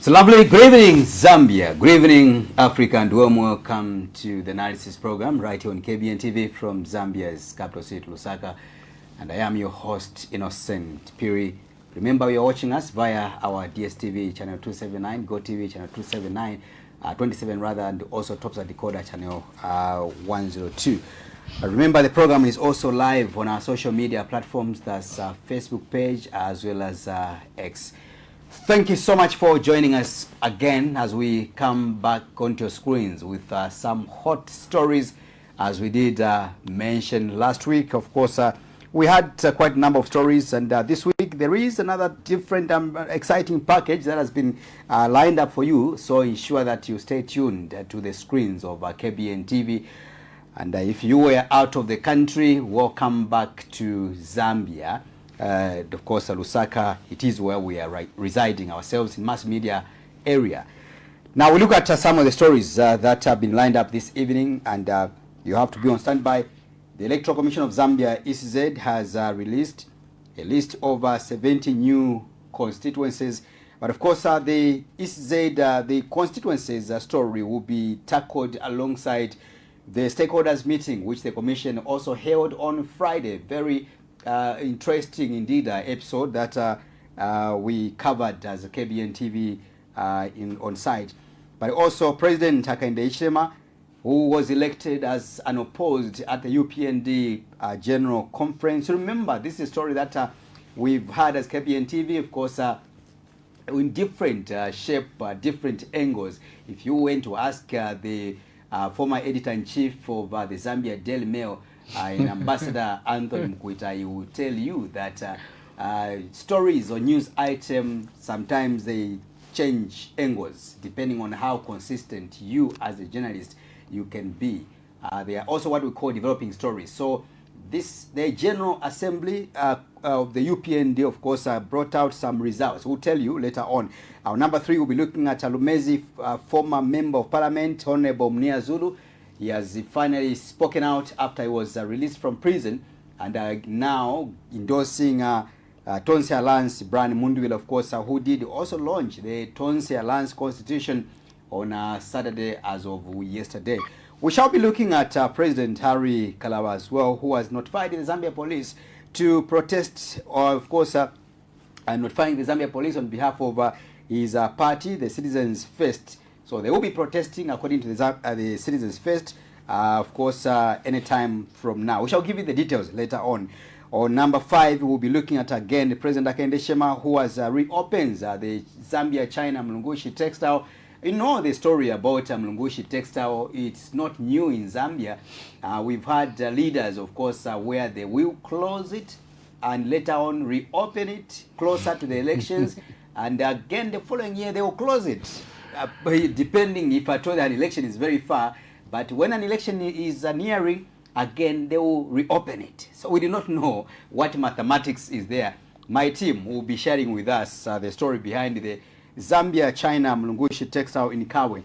So lovely. Good evening, Zambia. Good evening, Africa, and warm welcome to the analysis program right here on KBN TV from Zambia's capital city, Lusaka. And I am your host, Innocent Piri. Remember, you are watching us via our DSTV channel 279, GoTV channel 279, 27 rather, and also Topsa Decoder channel 102. Remember, the program is also live on our social media platforms. That's Facebook page as well as X. Thank you so much for joining us again as we come back onto your screens with some hot stories, as we did mention last week. Of course, we had quite a number of stories, and this week there is another different exciting package that has been lined up for you. So ensure that you stay tuned to the screens of KBN TV. And if you were out of the country, welcome back to Zambia. Of course, Lusaka, it is where we are residing ourselves in mass media area. Now we look at some of the stories that have been lined up this evening, and you have to be on standby. The Electoral Commission of Zambia, ECZ, has released a list of 70 new constituencies. But of course, the ECZ, the constituencies story will be tackled alongside the stakeholders meeting, which the Commission also held on Friday. Very interesting indeed episode that we covered as a KBN TV on site. But also President Hakainde, who was elected as unopposed at the UPND General Conference. Remember, this is a story that we've had as KBN TV, of course, in different shape, different angles. If you went to ask the former editor-in-chief of the Zambia Daily Mail, in Ambassador Anthony Mkwita, he will tell you that stories or news items, sometimes they change angles depending on how consistent you as a journalist you can be. They are also what we call developing stories. So the General Assembly of the UPND, of course, brought out some results. We'll tell you later on. Our number 3 will be looking at LUMEZI, former Member of Parliament, Honorable Mnia Zulu. He has finally spoken out after he was released from prison, and now endorsing Tonse Alliance brand MUNDUBILE, of course, who did also launch the Tonse Alliance Constitution on Saturday as of yesterday. We shall be looking at President Harry KALABA as well, who has notified the Zambia police to protest, or of course, notifying the Zambia police on behalf of his party, the Citizens First. So they will be protesting according to the Citizens First, of course, anytime from now. We shall give you the details later on. On number 5, we'll be looking at again the President Hakainde, who has reopens the Zambia-China Mulungushi Textile. You know the story about Mulungushi Textile. It's not new in Zambia. We've had leaders, of course, where they will close it and later on reopen it closer to the elections. And again, the following year, they will close it. Depending if at all an election is very far, but when an election is nearing, again they will reopen it. So we do not know what mathematics is there. My team will be sharing with us the story behind the Zambia-China Mulungushi Textile in Kawe,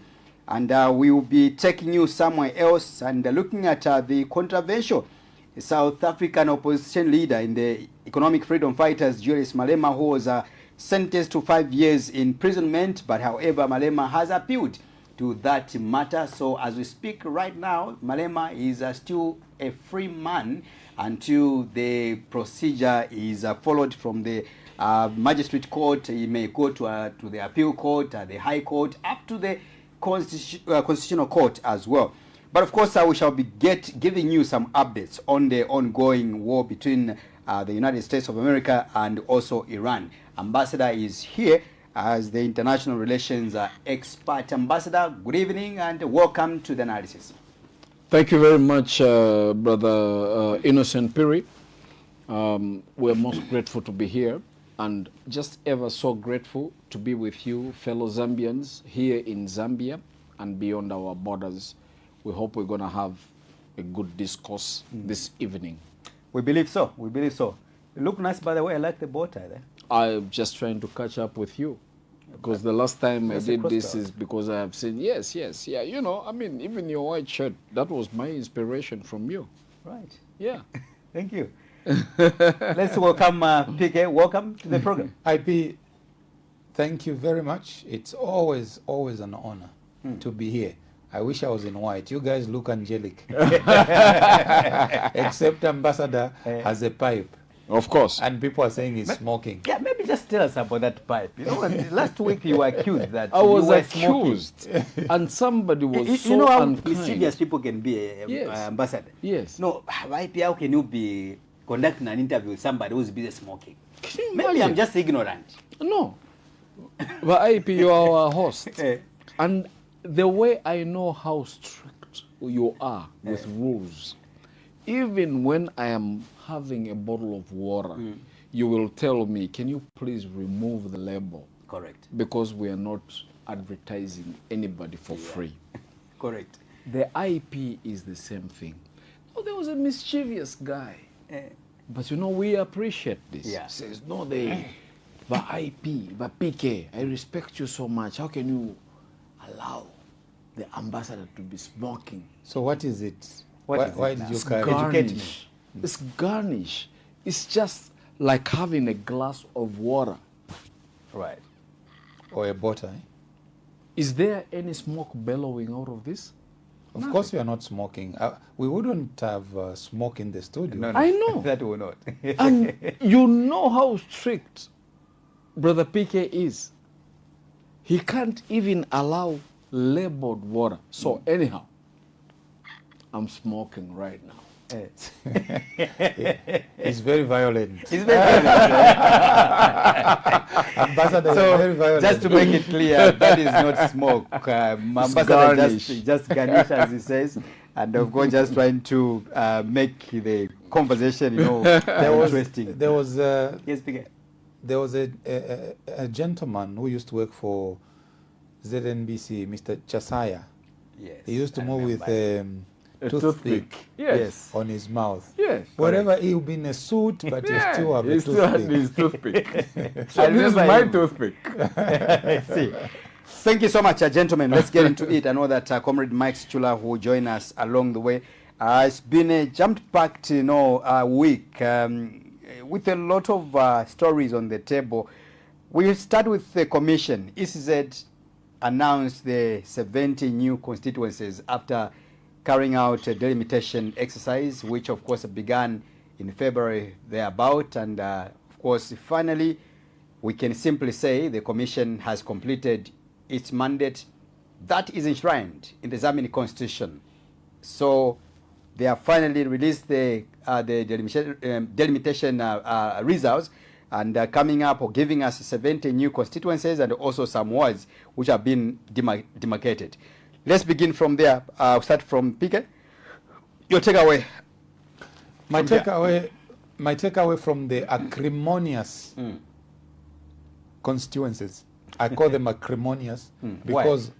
and we will be taking you somewhere else and looking at the controversial South African opposition leader in the Economic Freedom Fighters, Julius Malema, who was sentenced to 5 years imprisonment, but however Malema has appealed to that matter. So as we speak right now, Malema is still a free man until the procedure is followed from the magistrate court. He may go to the appeal court, the high court, up to the constitutional court as well. But of course, we shall be giving you some updates on the ongoing war between the United States of America and also Iran. Ambassador is here as the international relations expert. Ambassador, good evening and welcome to the analysis. Thank you very much, Brother Innocent Piri. We're most grateful to be here, and just ever so grateful to be with you, fellow Zambians, here in Zambia and beyond our borders. We hope we're going to have a good discourse this evening. We believe so. We believe so. You look nice, by the way. I like the bow tie there. I'm just trying to catch up with you, because the last time I did this is because I have seen, yes, yeah, you know, I mean, even your white shirt, that was my inspiration from you. Right. Yeah. Thank you. Let's welcome PK. Welcome to the program. IP, Thank you very much. It's always an honor to be here. I wish I was in white. You guys look angelic. Except Ambassador has a pipe. Of course. And people are saying he's smoking. Yeah, maybe just tell us about that pipe. You know, last week you were accused that I was you were accused, and somebody was you so know how unkind. mischievous people can be, Yes. ambassador. Yes. No, why how can you be conducting an interview with somebody who's busy smoking? Can you Maybe I'm imagine? just ignorant. No. But IP, you are our host. Eh. And the way I know how strict you are with rules, even when I am having a bottle of water, you will tell me, can you please remove the label? Correct. Because we are not advertising anybody for free. Correct. The IP is the same thing. Oh, there was a mischievous guy. But you know, we appreciate this. Yeah. Says, no, the IP, the PK, I respect you so much. How can you allow the ambassador to be smoking? So what is it? What why is it why now? did you It's carry Educate me. garnish. It's garnish. It's just like having a glass of water. Right. or a butter? Eh? Is there any smoke bellowing out of this? Of course, we are not smoking. We wouldn't have smoke in the studio. No, I know. that will not. And you know how strict Brother PK is. He can't even allow labeled water. So anyhow, I'm smoking right now. It's very violent. It's very Ambassador is so, very violent. just to make it clear, that is not smoke. Ambassador garnish. just garnish, as he says, and of course, just trying to make the conversation, interesting. There was Yes, PK. there was a gentleman who used to work for ZNBC, Mr. Chasaya. Yes. He used to I move with remember. A toothpick Yes. on his mouth. Yes. Wherever he'll be in a suit, but he still have he a still had toothpick. his toothpick. I So this is remember my him. toothpick. I see. Thank you so much, gentlemen. Let's get into it. I know that Comrade Mike Chula will join us along the way. It's been a jam-packed, week with a lot of stories on the table. We'll start with the commission. ECZ announced the 70 new constituencies after carrying out a delimitation exercise, which of course began in February thereabout, and of course finally we can simply say the commission has completed its mandate that is enshrined in the Zambian constitution. So they have finally released the delimitation results, and coming up or giving us 70 new constituencies and also some wards which have been demarcated. Let's begin from there. I'll start from PK. Your takeaway. My takeaway from the acrimonious constituencies. I call them acrimonious because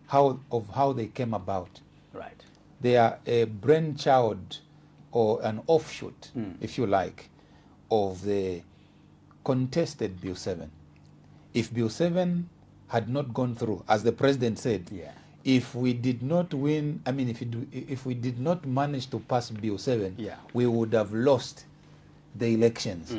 how they came about. Right. They are a brainchild or an offshoot, if you like, of the contested Bill 7. If Bill 7 had not gone through, as the president said, if we did not win, if we did not manage to pass Bill 7, we would have lost the elections.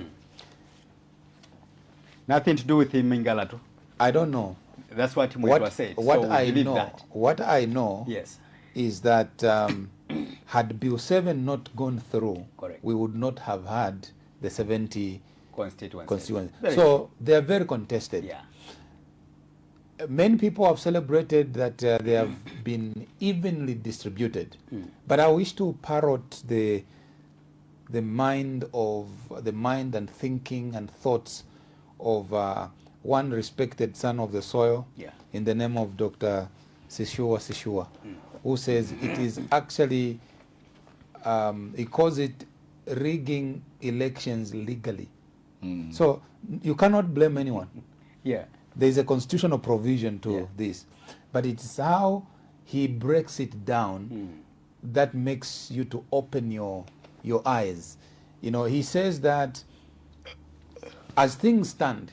Nothing to do with him in Galato. I don't know. That's what Mwetwa said. What so I believe know, that. what I know is that had Bill 7 not gone through, we would not have had the 70 constituencies. So they are very contested. Many people have celebrated that they have been evenly distributed, but I wish to parrot the mind and thinking and thoughts of one respected son of the soil, in the name of Dr. Sishua, who says it is actually, he calls it rigging elections legally. So you cannot blame anyone. There is a constitutional provision to this, but it's how he breaks it down that makes you to open your eyes. He says that as things stand,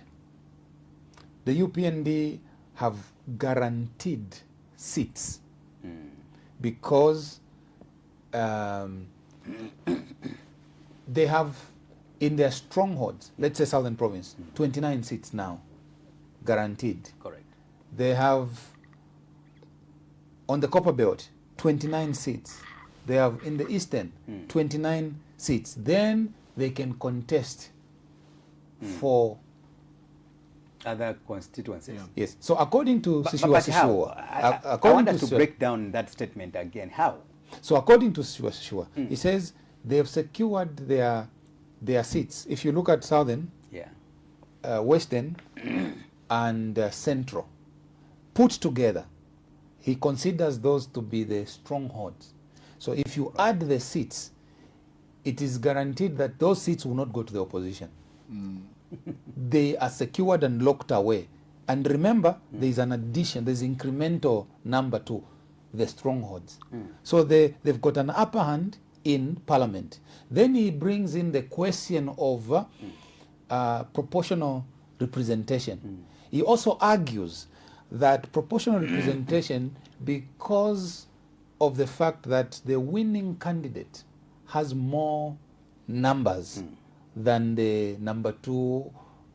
the UPND have guaranteed seats because they have in their strongholds, let's say Southern Province, 29 seats now. guaranteed. Correct. They have, on the Copper Belt, 29 seats. They have in the Eastern, 29 seats. Then they can contest for Other constituencies. Yeah. yes. So according to But Sishiwa how? Sishiwa, I according want to us to Sishiwa- break down that statement again. How? So according to Sishiwa Sishiwa, he says they have secured their seats. If you look at Southern, Yeah. Western, and Central, put together, he considers those to be the strongholds. So if you add the seats, it is guaranteed that those seats will not go to the opposition. They are secured and locked away. And remember, there is an addition, there's incremental number to the strongholds. So they've got an upper hand in Parliament. Then he brings in the question of proportional representation. He also argues that proportional representation, because of the fact that the winning candidate has more numbers than the number 2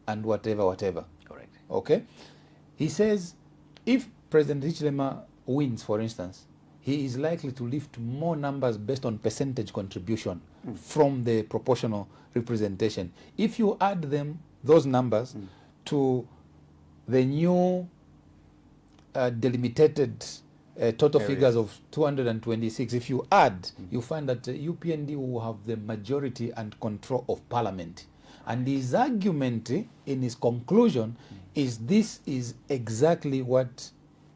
and whatever. Correct. Okay? He says if President Hichilema wins, for instance, he is likely to lift more numbers based on percentage contribution from the proportional representation. If you add those numbers to the new delimited total Areas. figures of 226, if you add, you find that UPND will have the majority and control of Parliament. And his argument in his conclusion is this is exactly what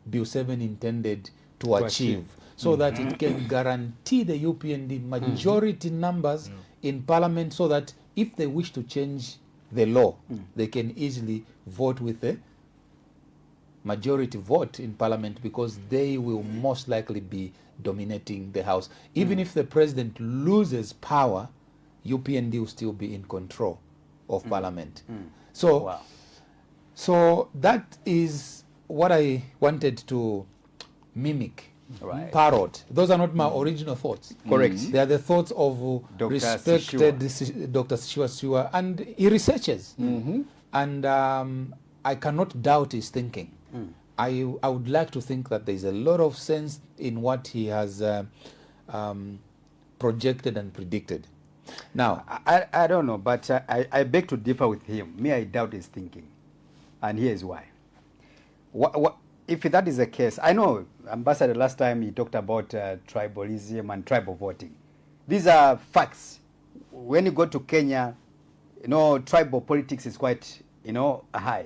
Bill 7 intended to achieve. So that it can guarantee the UPND majority numbers in Parliament, so that if they wish to change the law, they can easily vote with a majority vote in Parliament, because they will most likely be dominating the House. Even if the president loses power, UPND will still be in control of Parliament. So, Wow. so that is what I wanted to mimic, Right. parrot. Those are not my original thoughts. Correct. They are the thoughts of Dr. respected Dr. Sishiwa Sishiwa, and he researches. And I cannot doubt his thinking. I would like to think that there is a lot of sense in what he has projected and predicted. Now, I don't know, but I beg to differ with him. Me, I doubt his thinking. And here's why. If that is the case, I know, Ambassador, last time he talked about tribalism and tribal voting. These are facts. When you go to Kenya, tribal politics is quite, high.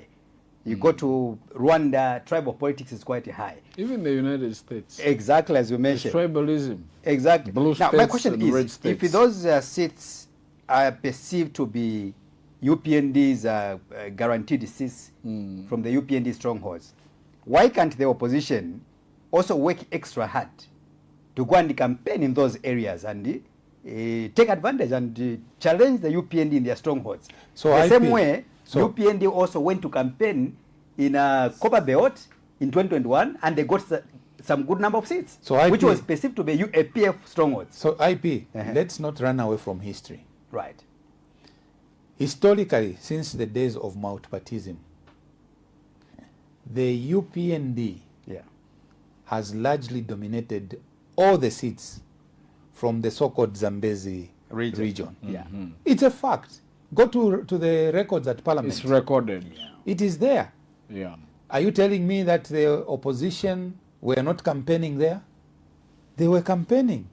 You go to Rwanda, tribal politics is quite high. Even the United States. Exactly, as you There's mentioned. tribalism. Exactly. Blue Now, my states question and red is, states. if those seats are perceived to be UPND's guaranteed seats from the UPND strongholds, why can't the opposition also work extra hard to go and campaign in those areas and take advantage and challenge the UPND in their strongholds? So the I same feel- way, so- UPND also went to campaign in Copper Belt in 2021, and they got some good number of seats, So IP which was perceived to be a PF strongholds. so IP, Uh-huh. let's not run away from history. Right. Historically, since the days of multipartism, the UPND Yeah. has largely dominated all the seats from the so-called Zambezi region. Yeah. It's a fact. Go to the records at Parliament. It's recorded. It is there. Yeah. Are you telling me that the opposition were not campaigning there? They were campaigning,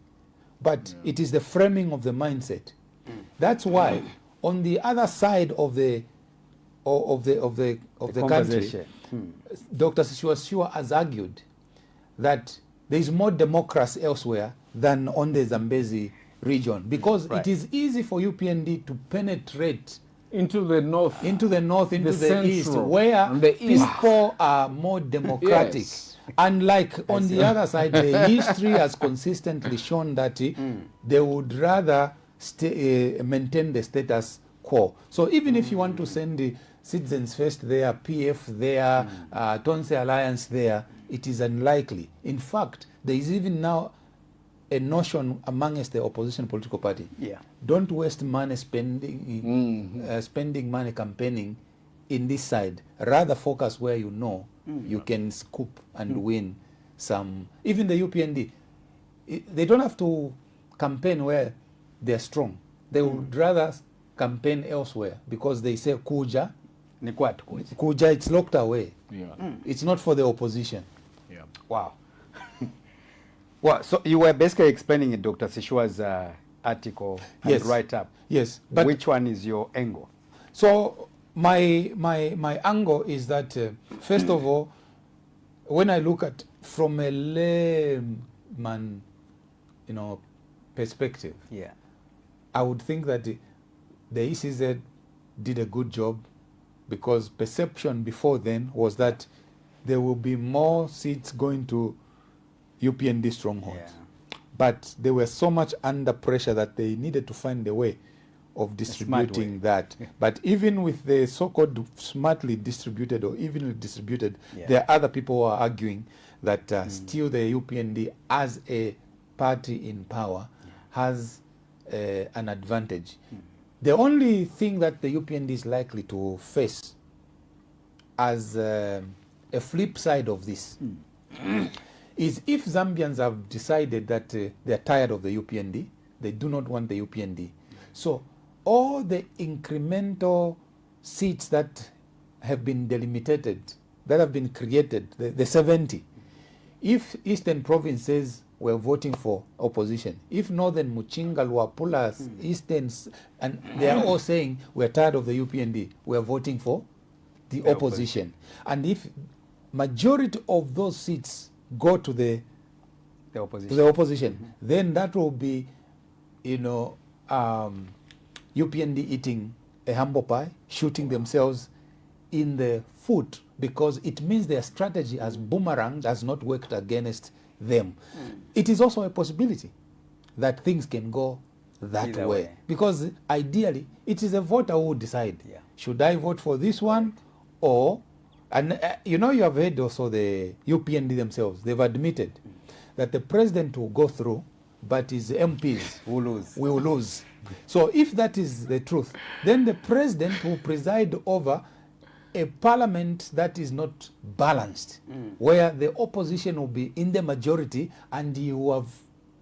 but it is the framing of the mindset. That's why, on the other side of the country, conversation. Dr. Sishiwa Sishiwa has argued that there is more democracy elsewhere than on the Zambezi region, because Right. it is easy for UPND to penetrate Into the north. into the north, into the central, east, where and the east. people are more democratic. Yes. Unlike on the other side, the history has consistently shown that they would rather maintain the status quo. So even if you want to send the Citizens First there, PF there, Tonse Alliance there, it is unlikely. In fact, there is even now a notion amongst the opposition political party. Yeah. Don't waste money spending money campaigning in this side. Rather focus where you know you can scoop and win some. Even the UPND, they don't have to campaign where they're strong. They would rather campaign elsewhere because they say Kuja, Kuja, it's locked away. Yeah. It's not for the opposition. Yeah. Wow. Well, so you were basically explaining Dr. Sishua's article and Yes. write-up. Yes, but which one is your angle? so my angle is that first of all, when I look at from a layman, perspective, Yeah. I would think that the ECZ did a good job, because perception before then was that there will be more seats going to UPND strongholds. Yeah. But they were so much under pressure that they needed to find a way of smart distributing way. that. But even with the so-called smartly distributed or evenly distributed, Yeah. there are other people who are arguing that still the UPND as a party in power has an advantage. The only thing that the UPND is likely to face as a flip side of this is if Zambians have decided that they're tired of the UPND, they do not want the UPND. So all the incremental seats that have been delimited, that have been created, the 70, if Eastern Province says we're voting for opposition, if Northern Muchinga, Luapulas, Easterns, and they are all saying we're tired of the UPND, we're voting for the opposition. And if majority of those seats go to the opposition, then that will be, UPND eating a humble pie, shooting themselves in the foot, because it means their strategy as boomerang has not worked against them. It is also a possibility that things can go that Either way. way. Because ideally, it is a voter who will decide, Yeah. should I vote for this one or... And you have heard also the UPND themselves, they've admitted that the president will go through, but his MPs will lose. So if that is the truth, then the president will preside over a parliament that is not balanced, where the opposition will be in the majority, and you will have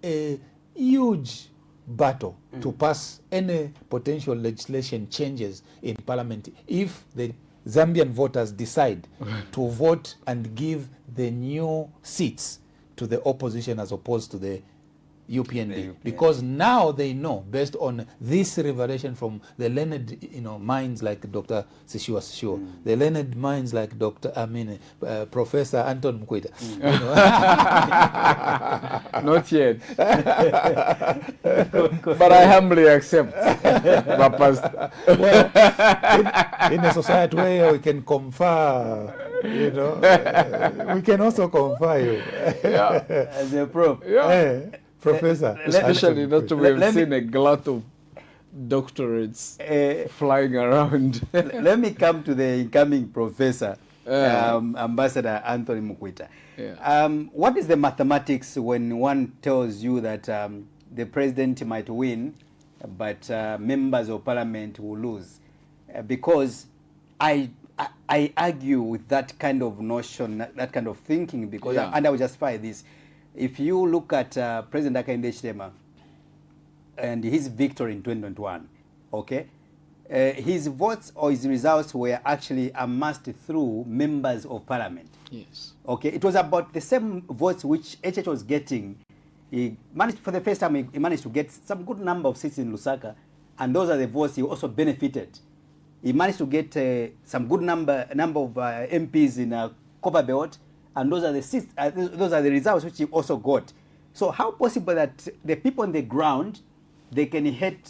a huge battle to pass any potential legislation changes in parliament if the Zambian voters decide to vote and give the new seats to the opposition as opposed to the UPND. Because now they know, based on this revelation from the learned minds like Dr. Sishua, the learned minds like Professor Anton Mkwita. Not yet. But I humbly accept. Well, in a society where we can confer, we can also confer you. As a prof. Professor. Especially that we have seen a glut of doctorates flying around. Let me come to the incoming professor, Ambassador Anthony Mukwita. Yeah. What is the mathematics when one tells you that the president might win, but members of parliament will lose? Because I argue with that kind of notion, that kind of thinking, because and I will justify this. If you look at President Hakainde Hichilema and his victory in 2021, okay, his votes or his results were actually amassed through members of parliament. Yes. Okay, it was about the same votes which HH was getting. He managed, for the first time, he managed to get some good number of seats in Lusaka, and those are the votes he also benefited. He managed to get some good number of MPs in Copper Belt, and those are the seats, those are the results which he also got. So how possible that the people on the ground, they can hate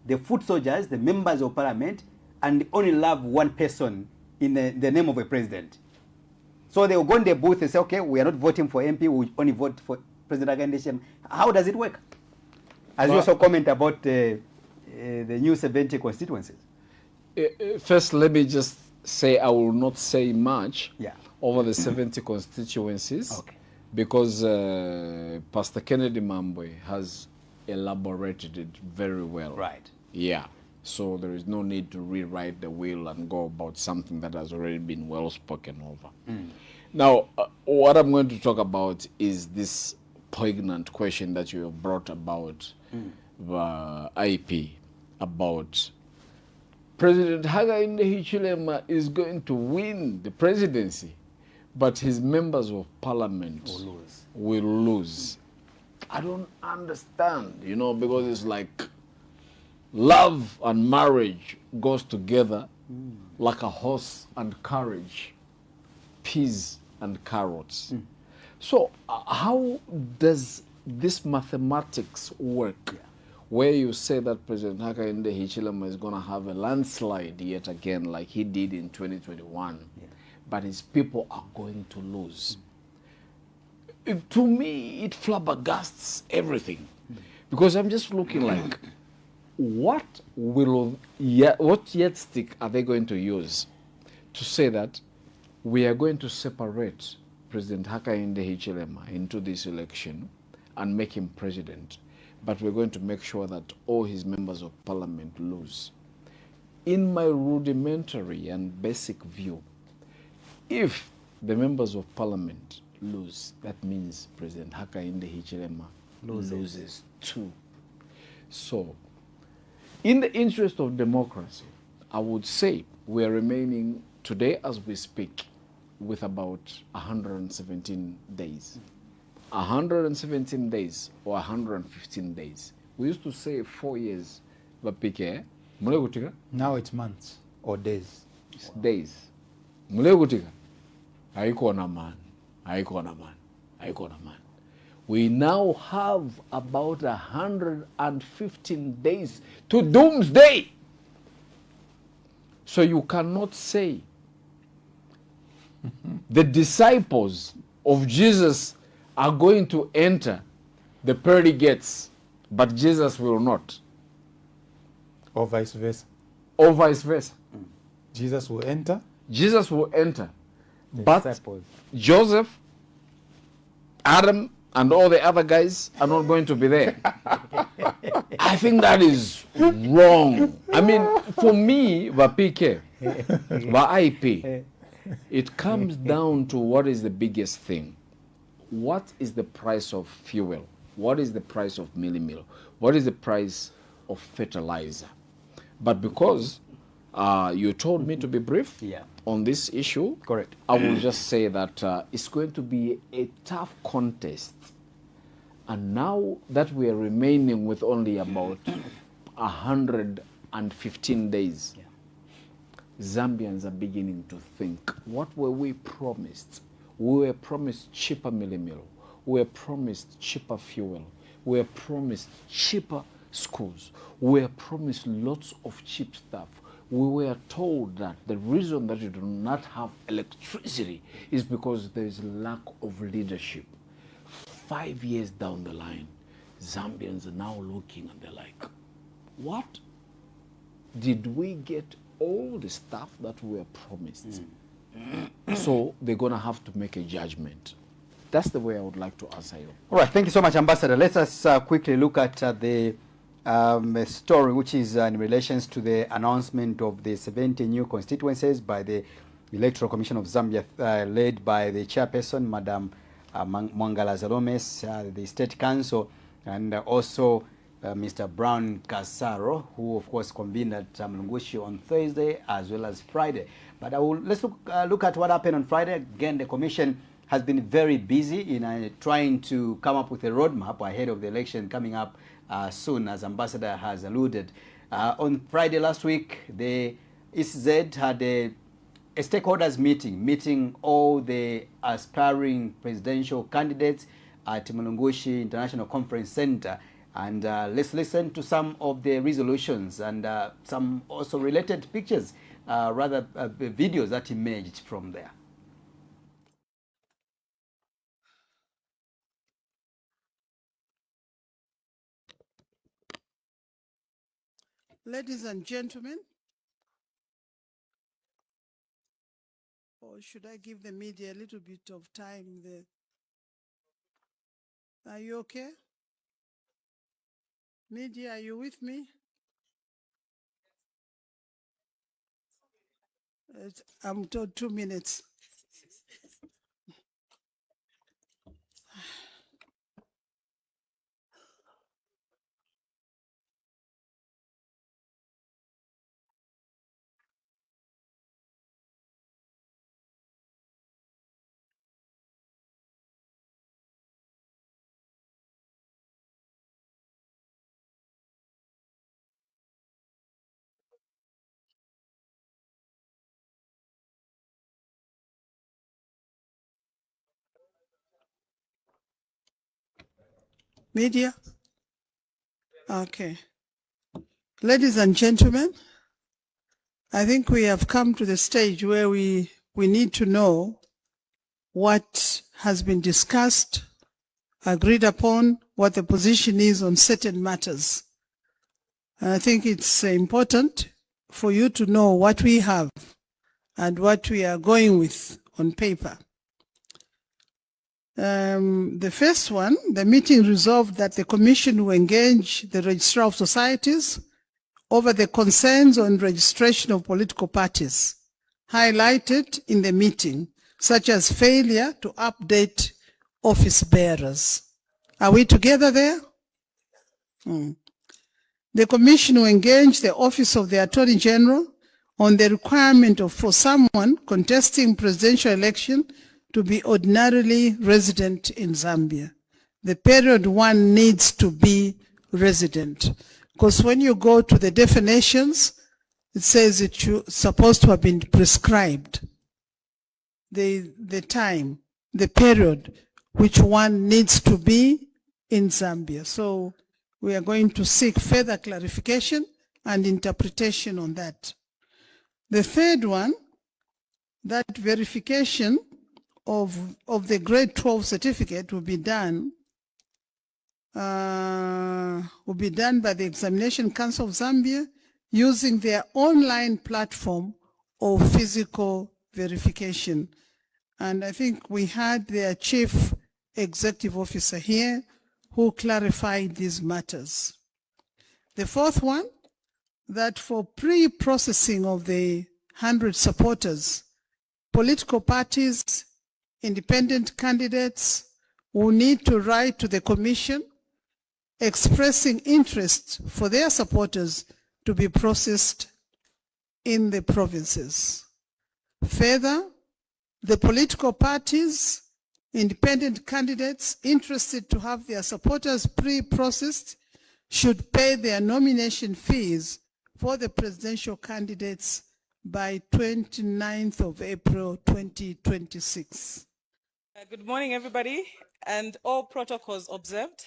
the foot soldiers, the members of parliament, and only love one person in the name of a president? So they will go in the booth and say, okay, we are not voting for MP, we only vote for President Hakainde Hichilema. How does it work? As you also comment about the new 70 constituencies. First, let me just say I will not say much over the 70 constituencies, because Pastor Kennedy Mambwe has elaborated it very well. Right. Yeah. So there is no need to rewrite the will and go about something that has already been well spoken over. Now, what I'm going to talk about is this poignant question that you have brought about the IP, about President Hakainde Hichilema is going to win the presidency, but his members of parliament will lose. I don't understand, you know, because it's like love and marriage goes together like a horse and carriage, peas and carrots. So how does this mathematics work? Where you say that President Hakainde Hichilema is going to have a landslide yet again like he did in 2021, but his people are going to lose. To me, it flabbergasts everything, because I'm just looking like, what yardstick are they going to use to say that we are going to separate President Hakainde Hichilema into this election and make him president, but we're going to make sure that all his members of parliament lose? In my rudimentary and basic view, if the members of parliament lose, that means President Hakainde Hichilema loses too. So, in the interest of democracy, I would say we are remaining today as we speak with about 117 days. 117 days or 115 days. We used to say 4 years, but PK, Now it's months or days. it's days. Mulegutika, haikuona man, haikuona man, haikuona man. We now have about 115 days to doomsday. So you cannot say the disciples of Jesus are going to enter the pearly gates, but Jesus will not. Or vice versa. Or vice versa. Jesus will enter. Jesus will enter, but Joseph, Adam, and all the other guys are not going to be there. I think that is wrong. I mean, for me, the PK, the IP, it comes down to what is the biggest thing. What is the price of fuel? What is the price of meal? What is the price of fertilizer? But because you told me to be brief on this issue, Correct. I will just say that it's going to be a tough contest. And now that we are remaining with only about 115 days, Zambians are beginning to think, what were we promised? We were promised cheaper meal. We were promised cheaper fuel. We were promised cheaper schools. We were promised lots of cheap stuff. We were told that the reason that you do not have electricity is because there is lack of leadership. 5 years down the line, Zambians are now looking and they're like, what? Did we get all the stuff that we were promised? So they're going to have to make a judgment. That's the way I would like to answer you. All right, thank you so much, Ambassador. Let us quickly look at the story, which is in relations to the announcement of the 70 new constituencies by the Electoral Commission of Zambia, led by the chairperson, Madam Mwangala Zalomes, the State Council, and also Mr. Brown Kasaro, who of course convened at Mulungushi on Thursday as well as Friday. But let's look at what happened on Friday. Again, the Commission has been very busy in trying to come up with a roadmap ahead of the election coming up soon, as Ambassador has alluded. On Friday last week, the ECZ had a stakeholders meeting all the aspiring presidential candidates at Mulungushi International Conference Center. And let's listen to some of the resolutions and some also related pictures, videos that emerged from there. Ladies and gentlemen, or should I give the media a little bit of time there? Are you okay? Media, are you with me? I'm told 2 minutes. Media? Okay. Ladies and gentlemen, I think we have come to the stage where we need to know what has been discussed, agreed upon, what the position is on certain matters. And I think it's important for you to know what we have and what we are going with on paper. The first one, the meeting resolved that the Commission will engage the Registrar of Societies over the concerns on registration of political parties highlighted in the meeting, such as failure to update office bearers. Are we together there? The Commission will engage the Office of the Attorney General on the requirement for someone contesting presidential election to be ordinarily resident in Zambia. The period one needs to be resident. Because when you go to the definitions, it says it's supposed to have been prescribed. The time, the period which one needs to be in Zambia. So we are going to seek further clarification and interpretation on that. The third one, that verification of the grade 12 certificate will be done by the Examination Council of Zambia using their online platform of physical verification. And I think we had their chief executive officer here who clarified these matters. The fourth one, that for pre-processing of the 100 supporters, political parties, independent candidates will need to write to the Commission expressing interest for their supporters to be processed in the provinces. Further, the political parties, independent candidates interested to have their supporters pre-processed should pay their nomination fees for the presidential candidates by 29th of April 2026. Good morning, everybody, and all protocols observed.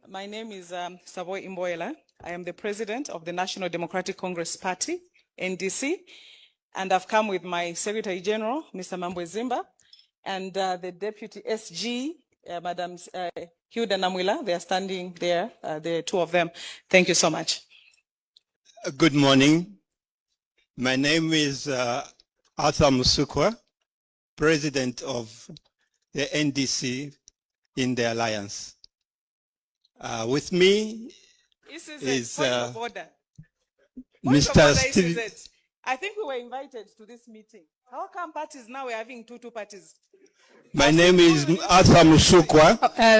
My name is Savoy Imboela. I am the president of the National Democratic Congress Party, NDC, and I've come with my Secretary General, Mr. Mambwe Zimba, and the Deputy SG, Madam Hilda Namwila. They are standing there, the two of them. Thank you so much. Good morning. My name is Arthur Musukwa, president of the NDC in the Alliance. With me is point of order. Mr. Steve. ECZ. I think we were invited to this meeting. How come parties now we're having two parties? My name is Arthur Musukwa,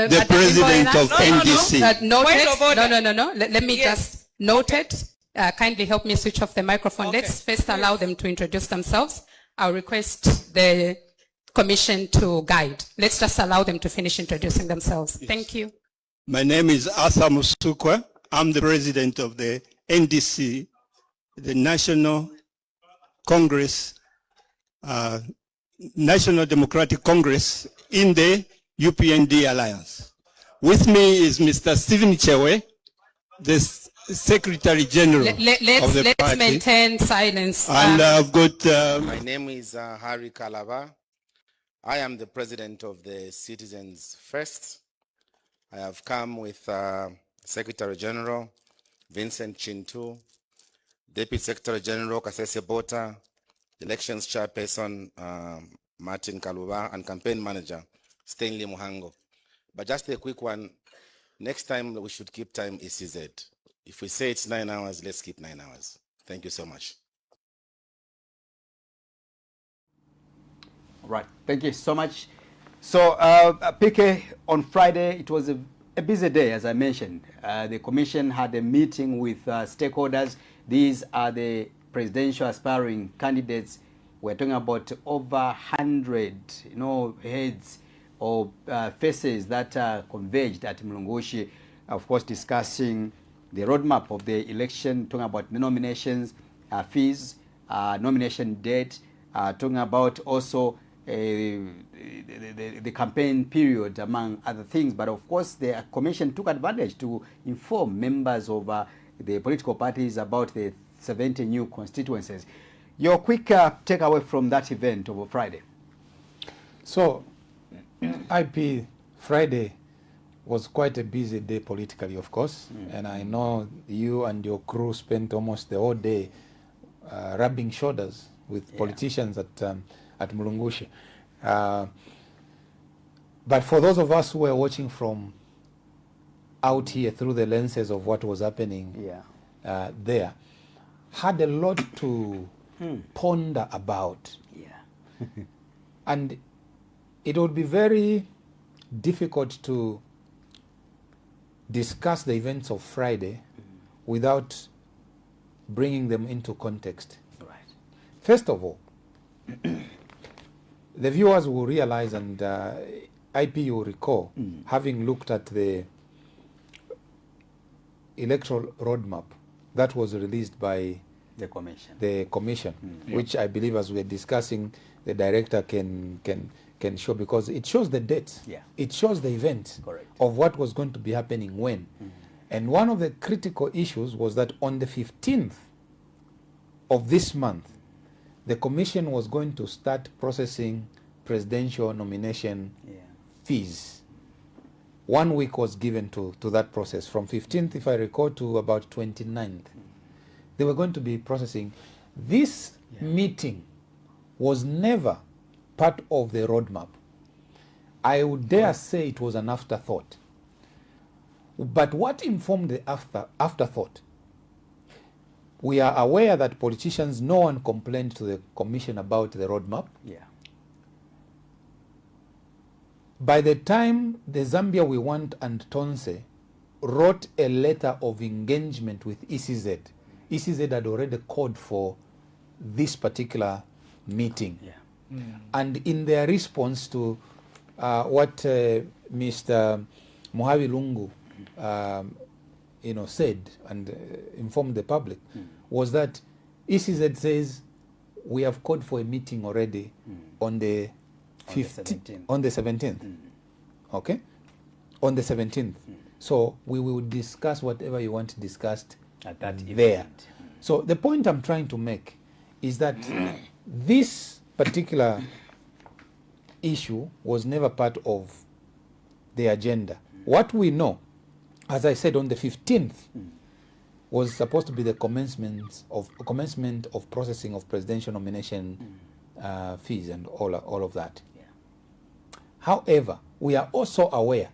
the president of NDC. No. Let me just note it. Kindly help me switch off the microphone. Okay. Let's first allow them to introduce themselves. I'll request the Commission to guide. Let's just allow them to finish introducing themselves. Yes. Thank you. My name is Arthur Musukwa. I'm the president of the NDC, the National Congress, National Democratic Congress in the UPND Alliance. With me is Mr. Stephen Chewe, the Secretary General of the party. Let's maintain silence. And I've got... My name is Harry KALABA. I am the president of the Citizens First. I have come with Secretary General Vincent Chintu, Deputy Secretary General Kasese Bota, Elections Chairperson Martin Kaluba, and Campaign Manager Stanley Muhango. But just a quick one, next time we should keep time ECZ. If we say it's 9 hours, let's keep 9 hours. Thank you so much. Right. Thank you so much. So, PK, on Friday, it was a busy day, as I mentioned. The Commission had a meeting with stakeholders. These are the presidential aspiring candidates. We're talking about over 100, heads or faces that converged at Mulungushi, of course, discussing the roadmap of the election, talking about the nominations, fees, nomination date, talking about also the campaign period, among other things. But of course, the Commission took advantage to inform members of the political parties about the 70 new constituencies. Your quick takeaway from that event over Friday? So, IP Friday was quite a busy day politically, of course, and I know you and your crew spent almost the whole day rubbing shoulders with politicians at Mulungushi. But for those of us who were watching from out here through the lenses of what was happening there, had a lot to ponder about. And it would be very difficult to discuss the events of Friday without bringing them into context. Right. First of all, the viewers will realize, and IP will recall, having looked at the electoral roadmap that was released by the commission, which I believe, as we're discussing, the director can show, because it shows the dates, it shows the events of what was going to be happening when. And one of the critical issues was that on the 15th of this month, the commission was going to start processing presidential nomination fees. 1 week was given to that process, from 15th, if I recall, to about 29th. They were going to be processing. This meeting was never part of the roadmap. I would dare say it was an afterthought. But what informed the afterthought? We are aware that politicians, no one complained to the commission about the roadmap. By the time the Zambia We Want and Tonse wrote a letter of engagement with ECZ, ECZ had already called for this particular meeting. And in their response to what Mr. Mohavi Lungu said and informed the public, was that ECZ says we have called for a meeting already on the 17th. Okay? On the 17th. So we will discuss whatever you want discussed at that there. event. So the point I'm trying to make is that this particular issue was never part of the agenda. What we know, as I said, on the 15th was supposed to be the commencement of processing of presidential nomination fees and all of that. However, we are also aware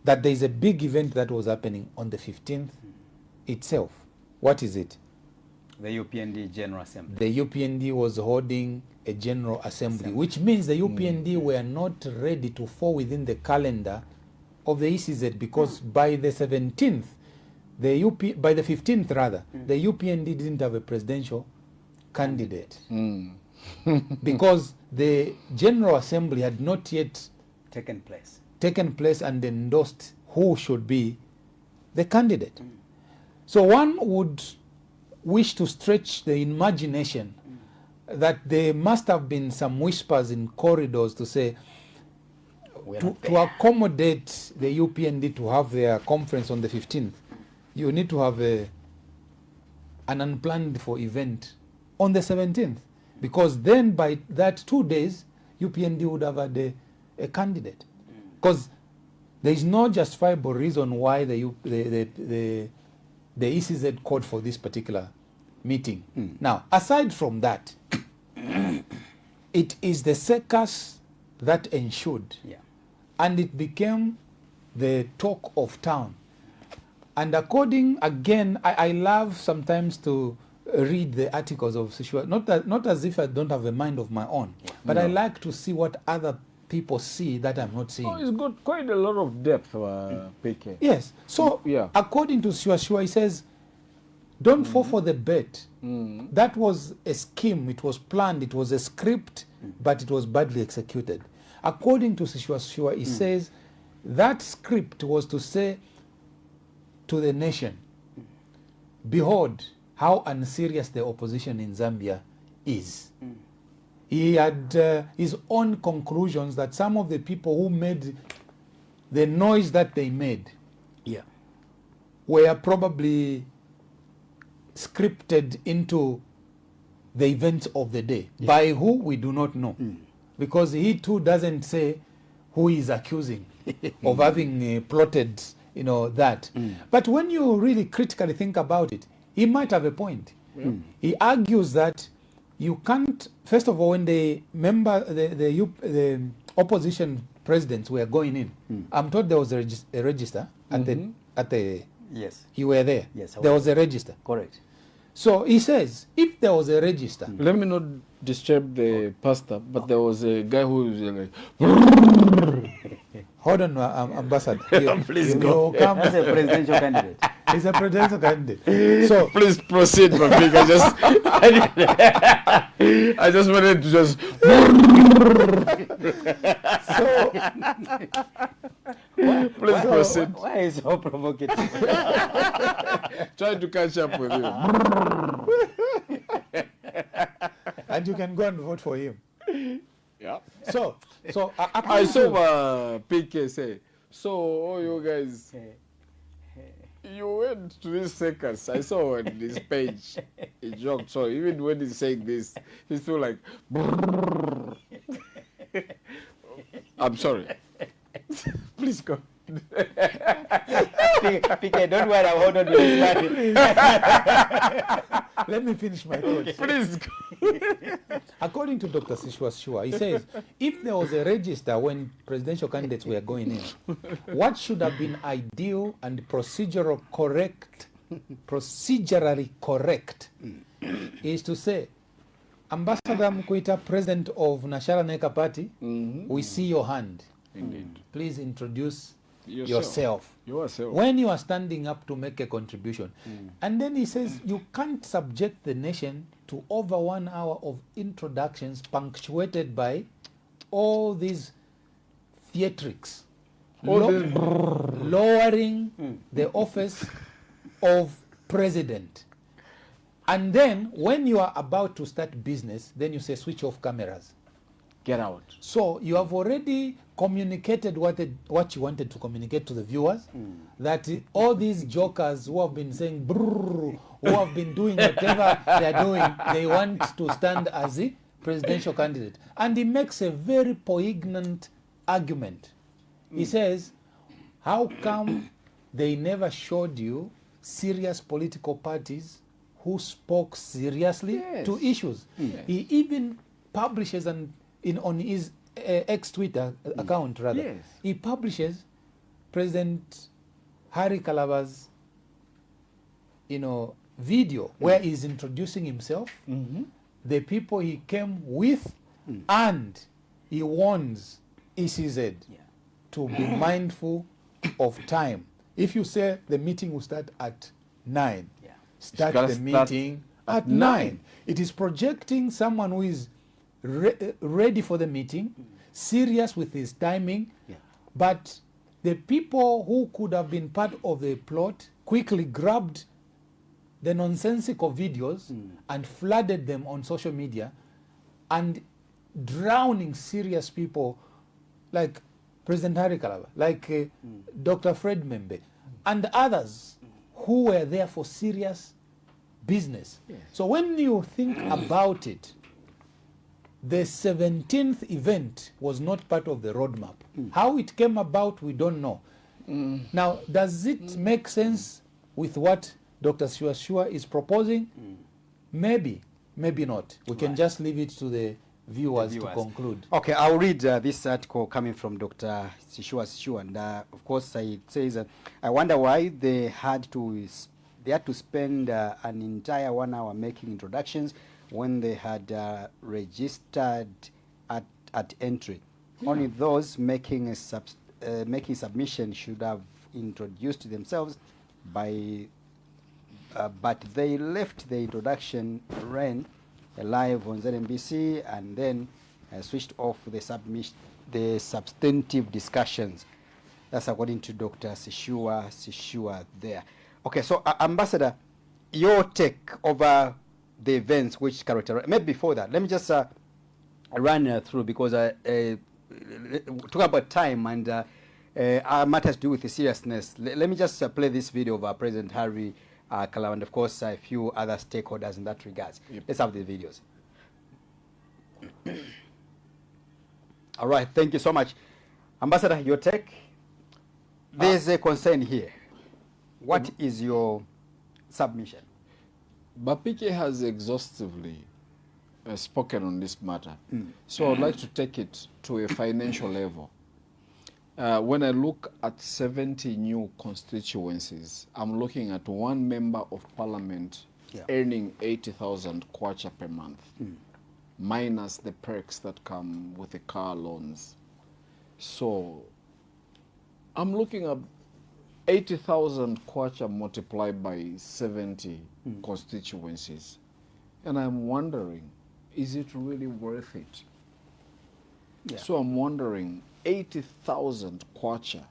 that there is a big event that was happening on the 15th itself. What is it? The UPND General Assembly. The UPND was holding a General Assembly, which means the UPND were not ready to fall within the calendar of the ECZ, because by the 17th, by the 15th rather, the UPND didn't have a presidential candidate. Because the General Assembly had not yet taken place and endorsed who should be the candidate. So one would wish to stretch the imagination that there must have been some whispers in corridors to say, to accommodate the UPND to have their conference on the 15th, you need to have an unplanned for event on the 17th. Because then by that 2 days, UPND would have had a candidate. Because there is no justifiable reason why the ECZ called for this particular meeting. Now, aside from that, it is the circus that ensued. And it became the talk of town. And according, again, I love sometimes to read the articles of Sishua, not as if I don't have a mind of my own, but I like to see what other people see that I'm not seeing. Oh, it's got quite a lot of depth, PK. Yes. So, Yeah. according to Shua, he says, don't fall for the bet. That was a scheme. It was planned. It was a script, but it was badly executed. According to Shua, he says that script was to say to the nation, behold how unserious the opposition in Zambia is. He had his own conclusions that some of the people who made the noise that they made were probably scripted into the events of the day. By who, we do not know. Because he too doesn't say who he is accusing of having plotted, that. But when you really critically think about it, he might have a point. He argues that you can't, first of all, when the opposition presidents were going in, I'm told there was a register at the Yes. you were there. Yes, I there was. was a register. Correct. So he says, if there was a register, Let me not disturb the pastor, but there was a guy who was like, hold on, Ambassador. Please go. Come. That's a presidential candidate. He's a presidential candidate. So please proceed, Mafik. I just wanted to just. Please proceed. Why is so provocative? Try to catch up with you. and you can go and vote for him. Yeah. So I saw PK say, so all you guys, you went to this circus. I saw on this page, he joked. So even when he's saying this, he's still like, I'm sorry. Please go. PK, don't worry, I'll hold on to this man. let me finish my thoughts. Please go. According to Dr. Shua, he says, if there was a register when presidential candidates were going in, what should have been ideal and procedurally correct is to say, Ambassador Mkuita, President of National Neka Party, we see your hand. Indeed. Please introduce yourself. Yourself. When you are standing up to make a contribution. And then he says, you can't subject the nation to over 1 hour of introductions punctuated by all these theatrics, lowering the office of president. And then when you are about to start business, then you say switch off cameras. Get out. So you have already communicated what you wanted to communicate to the viewers, that all these jokers who have been saying brrr, who have been doing whatever they are doing, they want to stand as the presidential candidate. And he makes a very poignant argument. He says, how come they never showed you serious political parties who spoke seriously to issues? He even publishes on his ex-Twitter account, rather, he publishes President Harry Kalaba's, video where he's introducing himself, the people he came with, and he warns ECZ to be mindful of time. If you say the meeting will start at 9, start the meeting at 9. It is projecting someone who is ready for the meeting, serious with his timing, but the people who could have been part of the plot quickly grabbed the nonsensical videos and flooded them on social media, and drowning serious people like President Harry Kalaba, like Dr. Fred Membe, and others who were there for serious business. So when you think about it, the 17th event was not part of the roadmap. How it came about, we don't know. Now, does it make sense with what Dr. Shua is proposing? Maybe, maybe not. We can just leave it to the viewers to conclude. Okay, I'll read this article coming from Dr. Shua, and of course it says, I wonder why they had to spend an entire 1 hour making introductions when they had registered at at entry. Only those making submission should have introduced themselves by, but they left the introduction ran live on ZNBC and then switched off the substantive discussions. That's according to Dr. Sishua there. Okay, so Ambassador, your take over the events which characterize, maybe before that, let me just run through, because talk about time and our matters to do with the seriousness. Let me just play this video of President Harry Kalaba and of course a few other stakeholders in that regards. Yep. Let's have the videos. All right, thank you so much. Ambassador, your take? There's a concern here. What is your submission? Bapike has exhaustively spoken on this matter. So I'd like to take it to a financial level. When I look at 70 new constituencies, I'm looking at one member of parliament earning 80,000 kwacha per month, minus the perks that come with the car loans. So I'm looking at 80,000 kwacha multiplied by 70 constituencies. And I'm wondering, is it really worth it? Yeah. So I'm wondering, 80,000 kwacha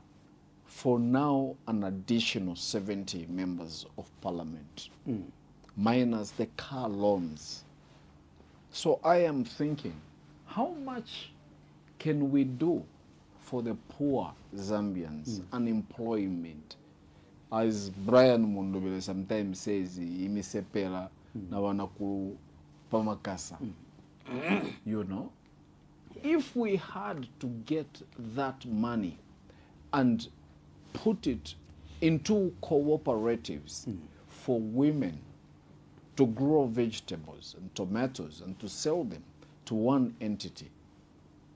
for now an additional 70 members of parliament, minus the car loans. So I am thinking, how much can we do for the poor Zambians? Unemployment. As Brian Mundubile sometimes says, imisepela na wanaku pamakasa. You know? If we had to get that money and put it into cooperatives for women to grow vegetables and tomatoes and to sell them to one entity,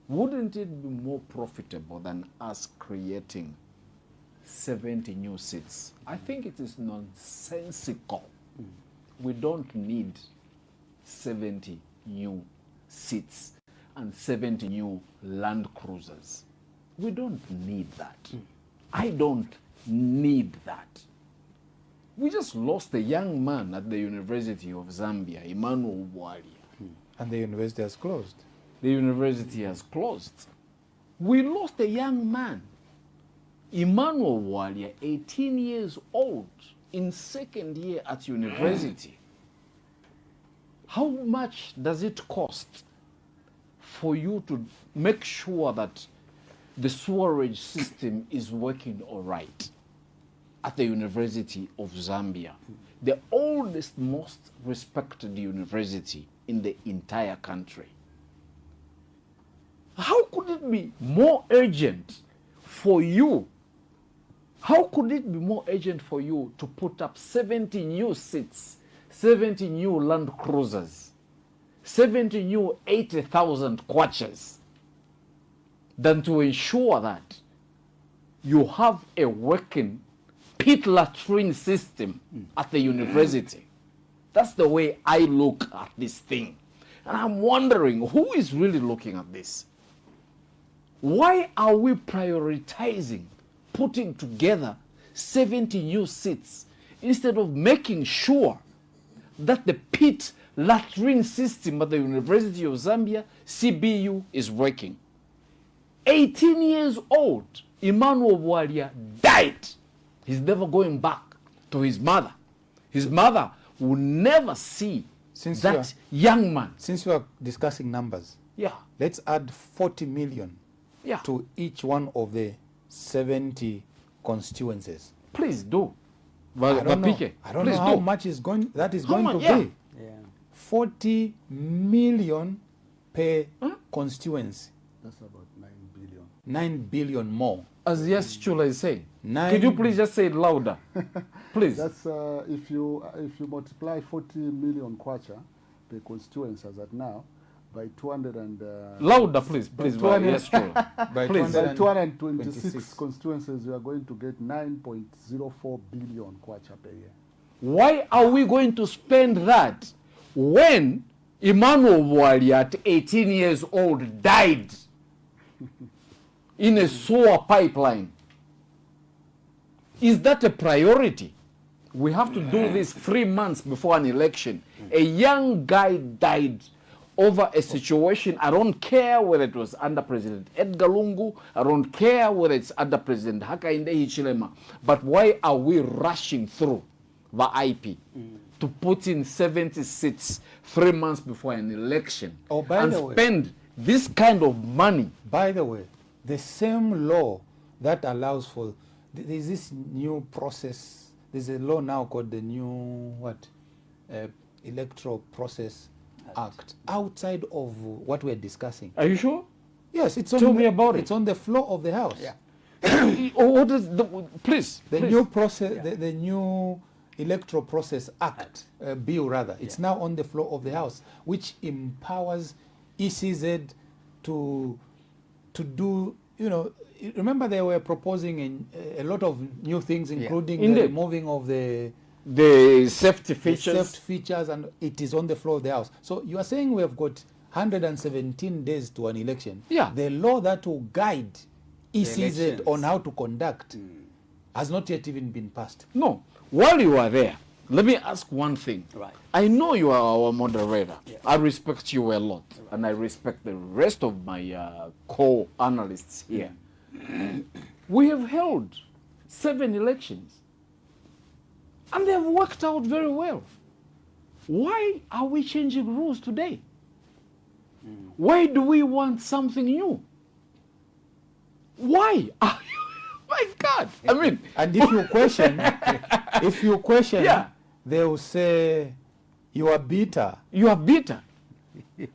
wouldn't it be more profitable than us creating 70 new seats? I think it is nonsensical. We don't need 70 new seats and 70 new Land Cruisers. We don't need that. I don't need that. We just lost a young man at the University of Zambia, Emmanuel Bwalia. And the university has closed. The university has closed. We lost a young man, Emmanuel Bwalia, 18 years old, in second year at university. How much does it cost for you to make sure that the sewerage system is working all right at the University of Zambia, the oldest, most respected university in the entire country? How could it be more urgent for you? How could it be more urgent for you to put up 70 new seats, 70 new Land Cruisers, 70 new 80,000 kwachas, than to ensure that you have a working pit latrine system at the university? That's the way I look at this thing. And I'm wondering, who is really looking at this? Why are we prioritizing putting together 70 new seats instead of making sure that the pit latrine system at the University of Zambia, CBU, is working? 18 years old, Emmanuel Bwalia died. He's never going back to his mother. His mother will never see that young man. Since we are discussing numbers, let's add 40 million to each one of the 70 constituencies. Please do. I don't know how much is going to be. 40 million per constituency. That's about 9 billion. 9 billion more. As Yes Chula is saying. Could you please just say it louder? Please. That's if you multiply 40 million kwacha per constituency as at now by 200 and louder, please, please. Yes Chula. By 226 constituencies, we are going to get 9.04 billion kwacha per year. Why are we going to spend that when Emmanuel Wali at 18 years old died in a sewer pipeline. Is that a priority? We have to do this 3 months before an election. A young guy died over a situation. I don't care whether it was under President Edgar Lungu. I don't care whether it's under President Hakainde Hichilema. But why are we rushing through the IP to put in 70 seats 3 months before an election and spend this kind of money? By the way, the same law that allows for, there's this new process, there's a law now called the new, Electoral Process Act, outside of what we're discussing. Are you sure? Yes, it's Tell me about it. It's on the floor of the House. Yeah. What is the, please. New process, the new Electoral Process Act, bill rather, it's now on the floor of the House, which empowers ECZ to do, you know, remember they were proposing a lot of new things, including the removing of the safety features. The safety features, and it is on the floor of the House. So you are saying we have got 117 days to an election. Yeah. The law that will guide ECZ on how to conduct has not yet even been passed. No. While you are there, let me ask one thing. Right. I know you are our moderator. Yeah. I respect you a lot, and I respect the rest of my co-analysts here. We have held 7 elections, and they have worked out very well. Why are we changing rules today? Why do we want something new? Why? My God! I mean, and if you question, they will say you are bitter. You are bitter.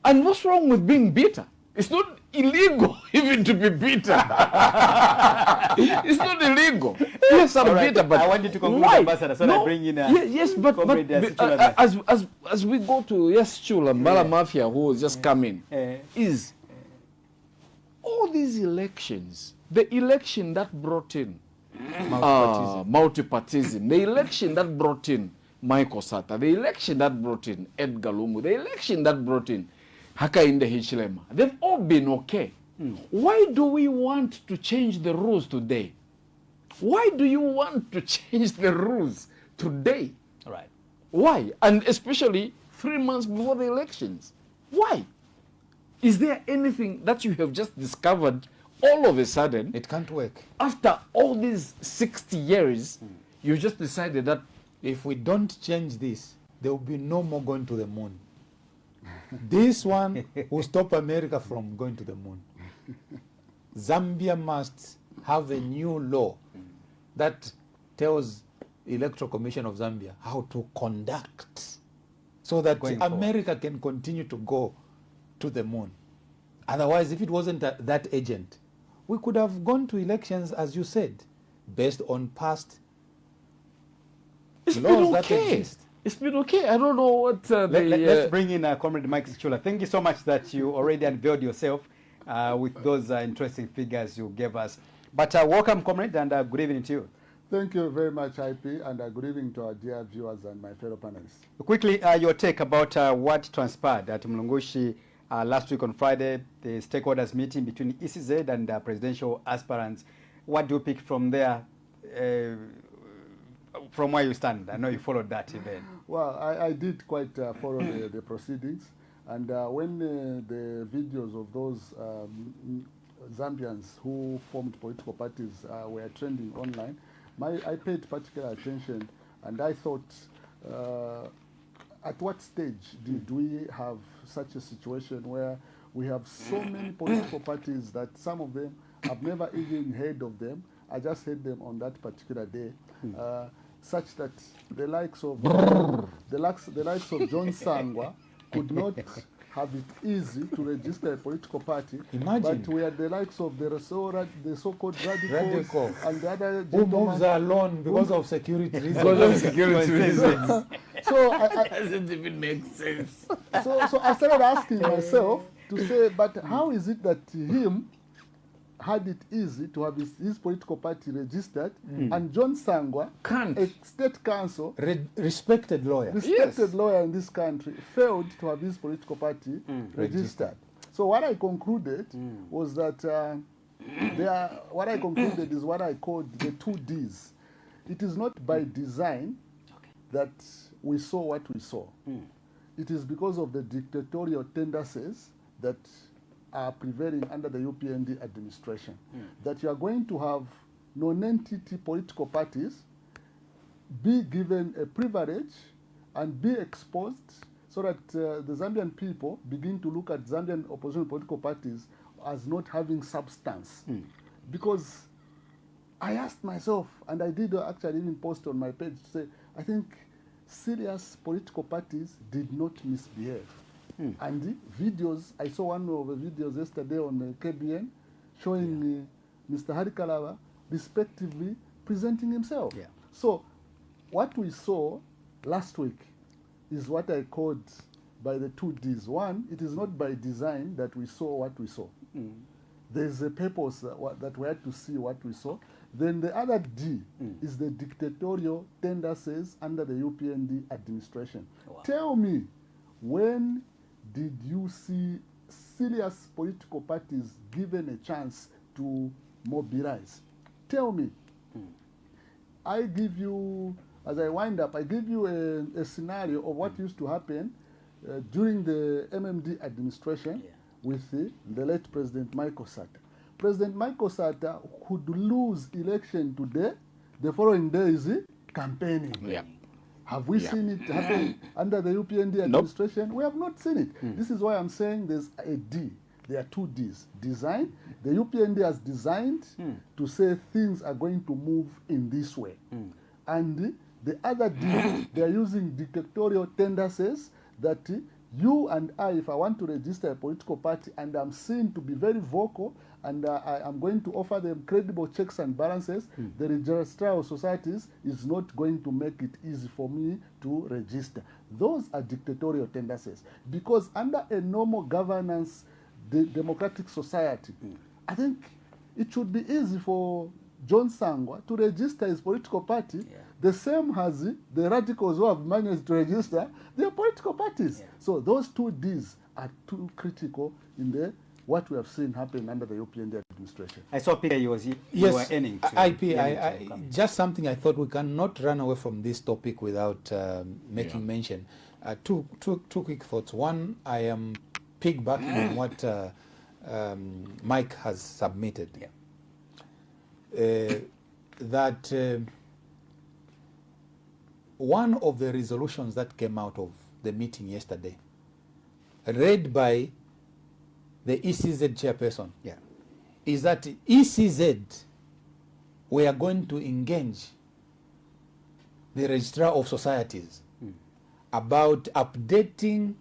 And what's wrong with being bitter? It's not illegal even to be bitter. It's not illegal. Yes, I'm bitter, but I want you to conclude, why? Ambassador, so I bring in yes, but as we go to Chula Mbala Mafia, who has just come in, is all these elections, the election that brought in multipartism, the election that brought in Michael Sata, the election that brought in Edgar Lungu, the election that brought in Hakainde Hichilema, they've all been okay. Why do we want to change the rules today? Why do you want to change the rules today? Right. Why? And especially 3 months before the elections. Why? Is there anything that you have just discovered all of a sudden? It can't work. After all these 60 years, you just decided that if we don't change this, there will be no more going to the moon. This one will stop America from going to the moon. Zambia must have a new law that tells Electoral Commission of Zambia how to conduct so that America can continue to go to the moon. Otherwise, if it wasn't that urgent, we could have gone to elections, as you said, based on past laws that exist. It's been okay. I don't know what let's bring in Comrade Mike Chula. Thank you so much that you already unveiled yourself with those interesting figures you gave us. But welcome, Comrade, and good evening to you. Thank you very much, IP, and good evening to our dear viewers and my fellow panelists. Quickly, your take about what transpired at Mulungushi last week on Friday, the stakeholders meeting between ECZ and presidential aspirants. What do you pick from there, from where you stand? I know you followed that event. Well, I did quite follow the proceedings, and when the videos of those Zambians who formed political parties were trending online, I paid particular attention, and I thought, at what stage did we have such a situation where we have so many political parties that some of them I've never even heard of them. I just heard them on that particular day, such that the likes of the likes of John Sangwa could not have it easy to register a political party. Imagine. But we had the likes of the so-called radicals and the other who moves alone because of security reasons. Because of security reasons. So doesn't even make sense. So I started asking myself to say, but how is it that him, had it easy to have his political party registered, and John Sangwa, Can't. a state council, Respected lawyer. respected lawyer in this country, failed to have his political party registered. So what I concluded was that what I concluded is what I called the 2 Ds. It is not by design that we saw what we saw. It is because of the dictatorial tendencies that are prevailing under the UPND administration, that you are going to have non-entity political parties be given a privilege and be exposed so that the Zambian people begin to look at Zambian opposition political parties as not having substance. Because I asked myself, and I did actually even post on my page to say, I think serious political parties did not misbehave. And the videos, I saw one of the videos yesterday on KBN showing Mr. KALABA respectively presenting himself. So what we saw last week is what I called by the 2 Ds. One, it is not by design that we saw what we saw. There's a purpose that we had to see what we saw. Then the other D is the dictatorial tendencies under the UPND administration. Tell me, when did you see serious political parties given a chance to mobilize? Tell me. I give you, as I wind up, I give you a scenario of what used to happen during the MMD administration with the late President Michael Sata. President Michael Sata could lose election today, the following day is campaigning. Have we seen it happen under the UPND administration? We have not seen it. This is why I'm saying there's a D. There are 2 Ds. Design. The UPND has designed to say things are going to move in this way. And the other D, they are using dictatorial tendencies that you and I, if I want to register a political party and I'm seen to be very vocal and I'm going to offer them credible checks and balances, the registrar of societies is not going to make it easy for me to register. Those are dictatorial tendencies. Because under a normal governance, the democratic society, I think it should be easy for John Sangwa to register his political party, the same as the radicals who have managed to register their political parties. So those 2 Ds are too critical in what we have seen happen under the UPND administration. I saw Peter, you were ending. Just something I thought we cannot run away from this topic without making mention. Two quick thoughts. One, I am piggybacking on what Mike has submitted. That one of the resolutions that came out of the meeting yesterday, read by the ECZ chairperson, is that ECZ, we are going to engage the registrar of societies about updating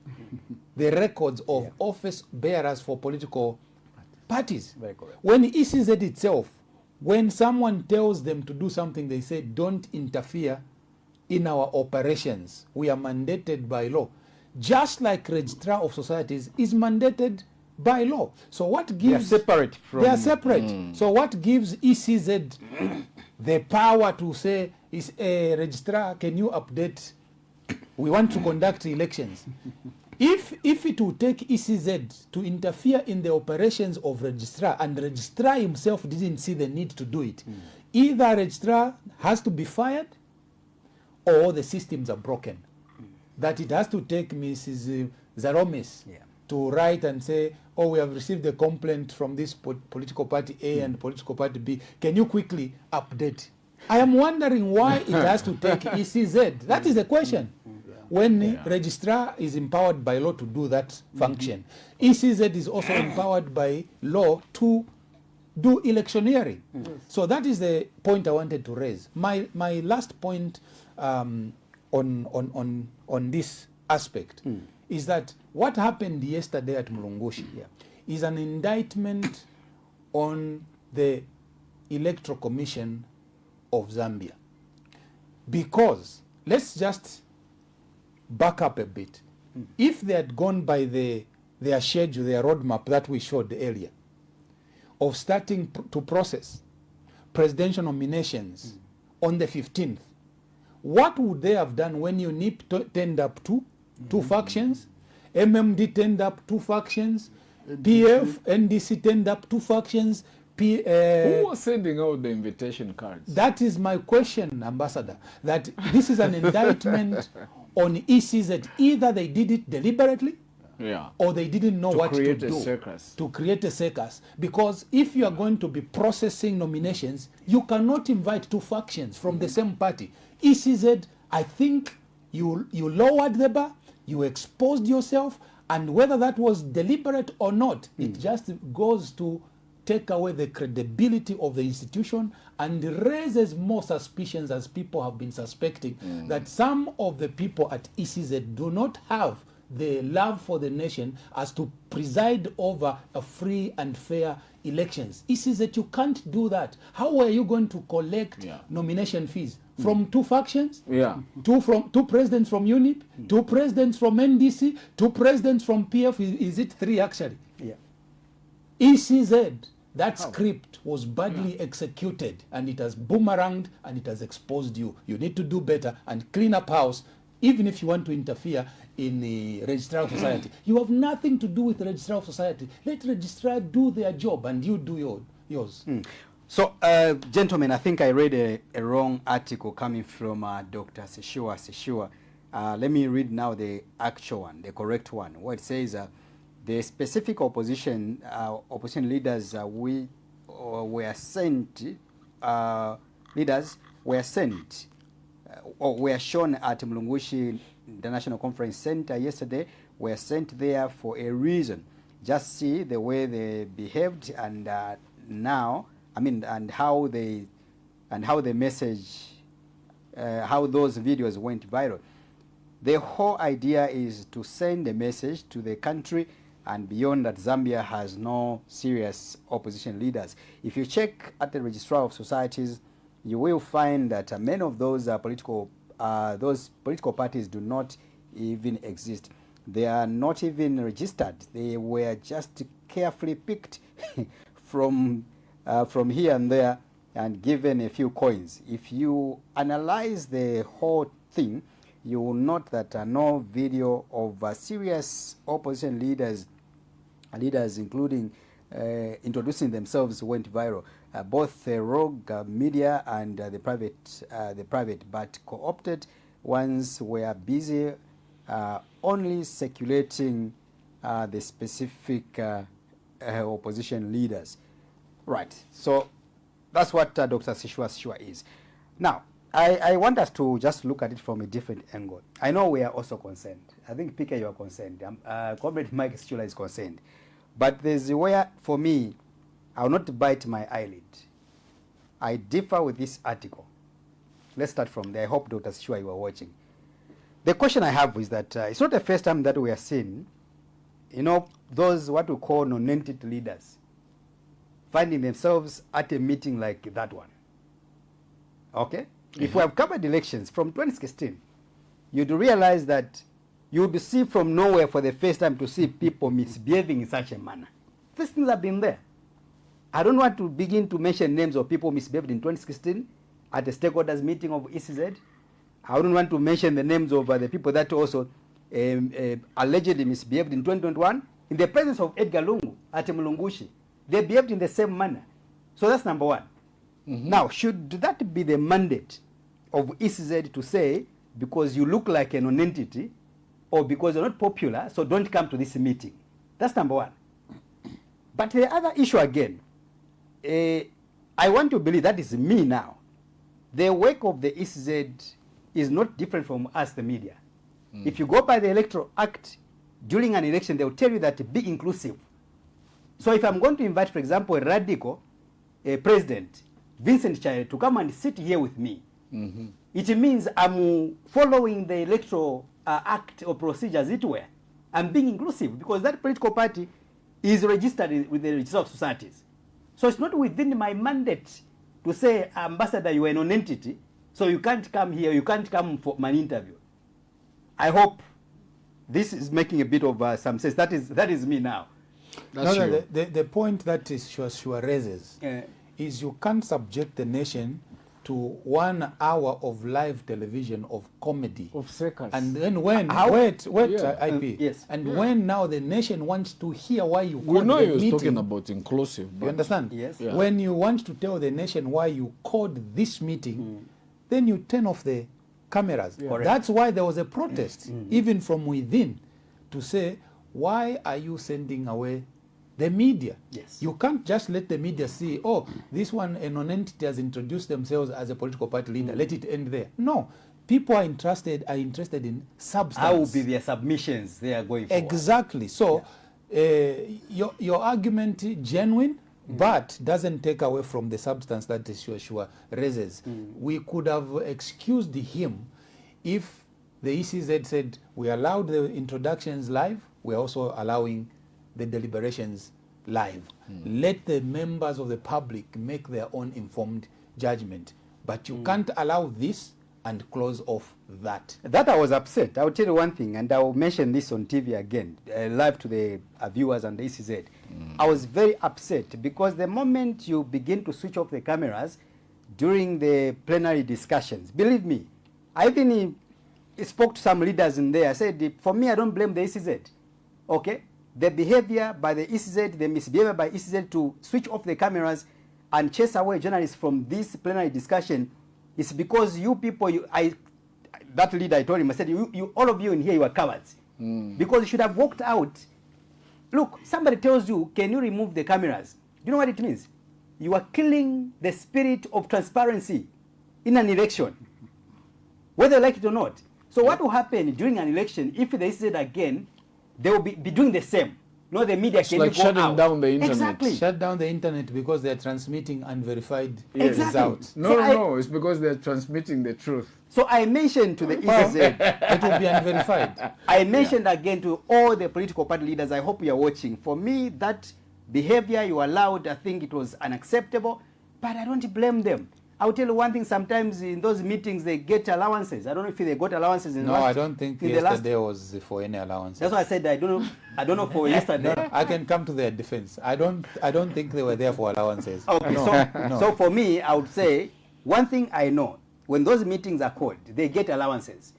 the records of office bearers for political parties. Very correct. When ECZ itself, when someone tells them to do something, they say, don't interfere in our operations. We are mandated by law. Just like registrar of societies is mandated by law. So what gives... They are separate from... They are separate. So what gives ECZ the power to say, is a registrar, can you update? We want to conduct elections. If it will take ECZ to interfere in the operations of registrar, and the registrar himself didn't see the need to do it, either registrar has to be fired or the systems are broken. That it has to take Mrs. Zaromes to write and say, oh, we have received a complaint from this political party A and political party B. Can you quickly update? I am wondering why it has to take ECZ. That is the question. When the registrar is empowered by law to do that function, ECZ is also empowered by law to do electioneering. So that is the point I wanted to raise. My last point on this aspect is that what happened yesterday at Mulungushi is an indictment on the Electoral Commission of Zambia. Because, let's just back up a bit. If they had gone by their schedule, their roadmap that we showed earlier, of starting to process presidential nominations on the 15th, what would they have done when UNIP turned up two factions, MMD turned up 2 factions, PF, NDC turned up 2 factions. Who was sending out the invitation cards? That is my question, Ambassador. That this is an indictment on ECZ. Either they did it deliberately, or they didn't know what to do to create a circus. Because if you are going to be processing nominations, you cannot invite 2 factions from the same party. ECZ, I think you lowered the bar, you exposed yourself, and whether that was deliberate or not, it just goes to take away the credibility of the institution and raises more suspicions, as people have been suspecting, that some of the people at ECZ do not have the love for the nation as to preside over a free and fair elections. ECZ, you can't do that. How are you going to collect nomination fees? From 2 factions? 2 presidents from UNIP, 2 presidents from NDC, 2 presidents from PF. Is it 3 actually? ECZ, that script was badly executed, and it has boomeranged and it has exposed you. You need to do better and clean up house, even if you want to interfere in the registrar society. You have nothing to do with the registrar society. Let registrar do their job and you do yours. So, gentlemen, I think I read a wrong article coming from Dr. Seshua. Let me read now the actual one, the correct one, where it says the specific opposition leaders were sent, or were shown at Mulungushi International Conference Center yesterday, were sent there for a reason. Just see the way they behaved, and now, and how the message, how those videos went viral. The whole idea is to send a message to the country and beyond that Zambia has no serious opposition leaders. If you check at the Registrar of Societies, you will find that many of those political parties do not even exist. They are not even registered. They were just carefully picked from here and there and given a few coins. If you analyze the whole thing, you will note that no video of serious opposition leaders, including introducing themselves, went viral. Both the rogue media and the private but co-opted ones were busy only circulating the specific opposition leaders. Right. So that's what Dr. Seshua is. Now, I want us to just look at it from a different angle. I know we are also concerned. I think, PK, you are concerned. Comrade Mike Schula is concerned. But there's where, for me, I will not bite my eyelid. I differ with this article. Let's start from there. I hope, Dr. Seshua, you are watching. The question I have is that it's not the first time that we are seeing, those what we call non-entity leaders finding themselves at a meeting like that one. Okay? If we have covered elections from 2016, you'd realize that you would see from nowhere for the first time to see people misbehaving in such a manner. These things have been there. I don't want to begin to mention names of people misbehaved in 2016 at the stakeholders meeting of ECZ. I don't want to mention the names of the people that also allegedly misbehaved in 2021 in the presence of Edgar Lungu at Mulungushi. They behaved in the same manner. So that's number one. Now, should that be the mandate of ECZ to say, because you look like a non-entity, or because you're not popular, so don't come to this meeting? That's number one. But the other issue again, I want to believe, that is me now, the work of the ECZ is not different from us, the media. If you go by the Electoral Act, during an election, they will tell you that be inclusive. So if I'm going to invite, for example, a radical president, Vincent Chaire, to come and sit here with me, it means I'm following the Electoral Act or procedure, as it were. I'm being inclusive because that political party is registered with the Register of Societies. So it's not within my mandate to say, Ambassador, you are a non-entity, so you can't come here, you can't come for an interview. I hope this is making a bit of some sense. That is me now. That's No, you. the point that is Shua raises is you can't subject the nation to 1 hour of live television of comedy. Of seconds. And then when, IP. Yes. And when now the nation wants to hear why you We called know the he was meeting, talking about inclusive. you understand? Yes. Yeah. When you want to tell the nation why you called this meeting, then you turn off the cameras. Correct. That's why there was a protest, even from within, to say, why are you sending away the media? Yes. You can't just let the media see, oh, this one, a non-entity has introduced themselves as a political party leader. Let it end there. No. People are interested in substance. How will be their submissions they are going forward? Exactly. So your argument genuine, but doesn't take away from the substance that Shua raises. We could have excused him if the ECZ said we allowed the introductions live, we're also allowing the deliberations live. Let the members of the public make their own informed judgment. But you can't allow this and close off that. That I was upset. I'll tell you one thing, and I'll mention this on TV again, live to the viewers and the ECZ. I was very upset because the moment you begin to switch off the cameras during the plenary discussions, believe me, I even spoke to some leaders in there. I said, for me, I don't blame the ECZ. Okay? The behavior by the ECZ, the misbehavior by ECZ to switch off the cameras and chase away journalists from this plenary discussion is because you people, that leader, I told him, I said, all of you in here, you are cowards. Because you should have walked out. Look, somebody tells you, can you remove the cameras? Do you know what it means? You are killing the spirit of transparency in an election, whether you like it or not. So what will happen during an election if they said again, they will be doing the same? No, the media It's can like go shutting out. down the internet. Exactly. Shut down the internet because they're transmitting unverified Exactly. results. No, So no, it's because they're transmitting the truth. So I mentioned to the ECZ, It will be unverified. I mentioned again to all the political party leaders, I hope you are watching. For me, that behavior you allowed, I think it was unacceptable, but I don't blame them. I'll tell you one thing, sometimes in those meetings they get allowances. I don't know if they got allowances in No, I don't think in the last. yesterday was for any allowance. That's why I said I don't know for yesterday. No, I can come to their defense. I don't think they were there for allowances. Okay, No. so for me, I would say one thing I know: when those meetings are called, they get allowances.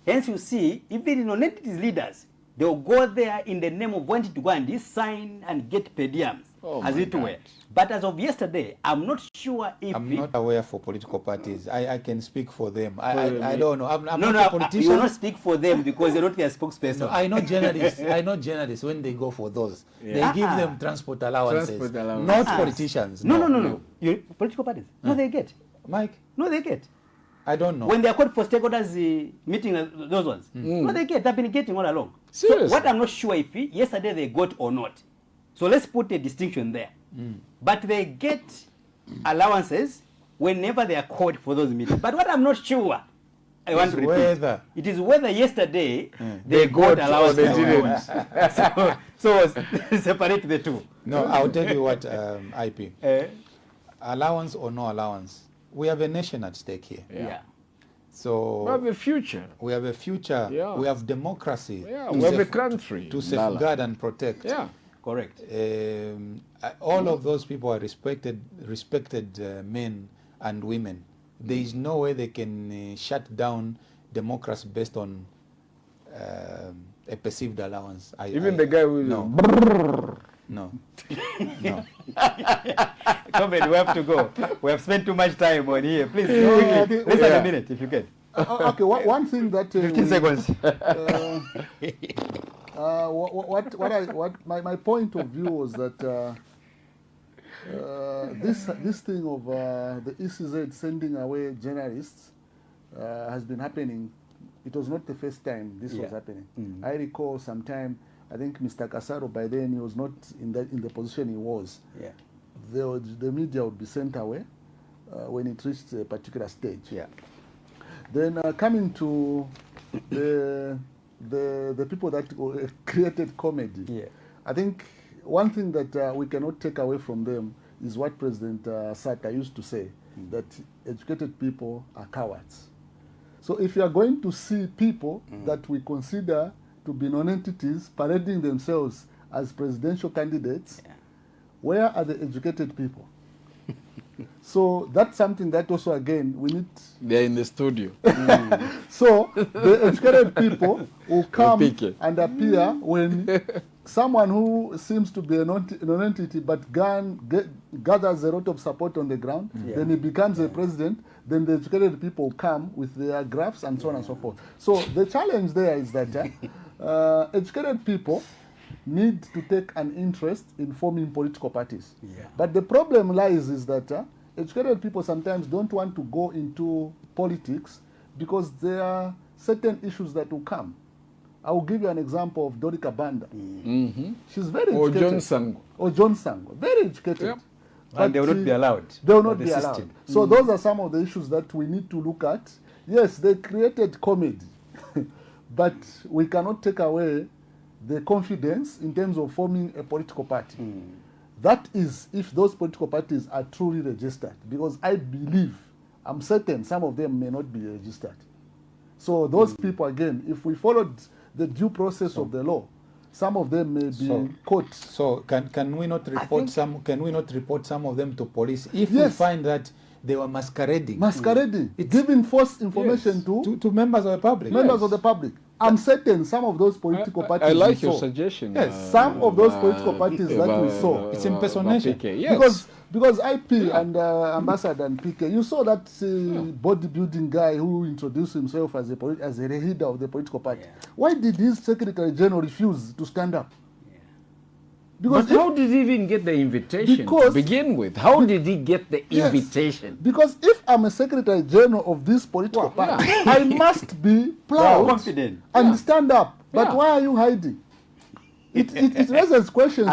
Hence, you see, even in non-entities leaders, they will go there in the name of wanting to go and sign and get per diems, as it were. But as of yesterday, I'm not sure if I'm not aware for political parties. I can speak for them. I don't know. I'm not a you politician. will not speak for them because you're not their spokesperson. No, I know journalists. I know journalists when they go for those. They give them transport allowances. Transport allowances. Not politicians. No. Political parties. No, they get. Mike, No, they get. I don't know. When they are called for stakeholders meeting, those ones. No, they get. They've been getting all along. Seriously? So what I'm not sure if yesterday they got or not. So let's put a distinction there. But they get allowances whenever they are called for those meetings. But what I'm not sure, I want to repeat, it is whether yesterday they got allowances. They didn't. so separate the two. No, I'll tell you what, IP. Allowance or no allowance, we have a nation at stake here. Yeah. So We have a future. we have a future. Yeah. We have democracy. Yeah, to we have a saf- country. to safeguard and protect. Yeah. Correct. All of those people are respected men and women. There is no way they can shut down democracy based on a perceived allowance. Even the guy who is no. Comrade, we have to go. We have spent too much time on here. Please, less than a minute if you can. Okay, one thing that 15 seconds. My point of view was that this thing of the ECZ sending away journalists has been happening. It was not the first time this was happening. I recall sometime, I think Mr. Kasaro, by then he was not in the position he was. Yeah. The media would be sent away when it reached a particular stage. Yeah. Then coming to the people that created comedy, I think one thing that we cannot take away from them is what President Sata used to say, that educated people are cowards. So if you are going to see people that we consider to be non-entities parading themselves as presidential candidates, where are the educated people? So that's something that also, again, we need. They're in the studio. So the educated people will come and appear when someone who seems to be a non-entity but gathers a lot of support on the ground, then he becomes a president, then the educated people come with their graphs and so on and so forth. So the challenge there is that educated people need to take an interest in forming political parties. But the problem lies is that educated people sometimes don't want to go into politics because there are certain issues that will come. I will give you an example of Dorika Banda. She's very educated. Or John Sango. Or John Sango. Very educated. Yep. But they will not be allowed. They will not be allowed. So those are some of the issues that we need to look at. Yes, they created comedy, but we cannot take away the confidence in terms of forming a political party. That is if those political parties are truly registered, because I believe, I'm certain some of them may not be registered. So those people, again, if we followed the due process of the law, some of them may be caught. So can we not report some? Can we not report some of them to police if we find that they were masquerading? Masquerading, giving false information to members of the public. Members of the public. I'm certain some of those political parties. I like your suggestion. Yes, some of those political parties that we saw. It's impersonation. Yes. Because IP and Ambassador and PK, you saw that bodybuilding guy who introduced himself as a leader of the political party. Why did his Secretary General refuse to stand up? Because how did he even get the invitation to begin with? How did he get the invitation? Because if I'm a Secretary General of this political party, I must be proud, confident, and stand up. But why are you hiding? It raises questions.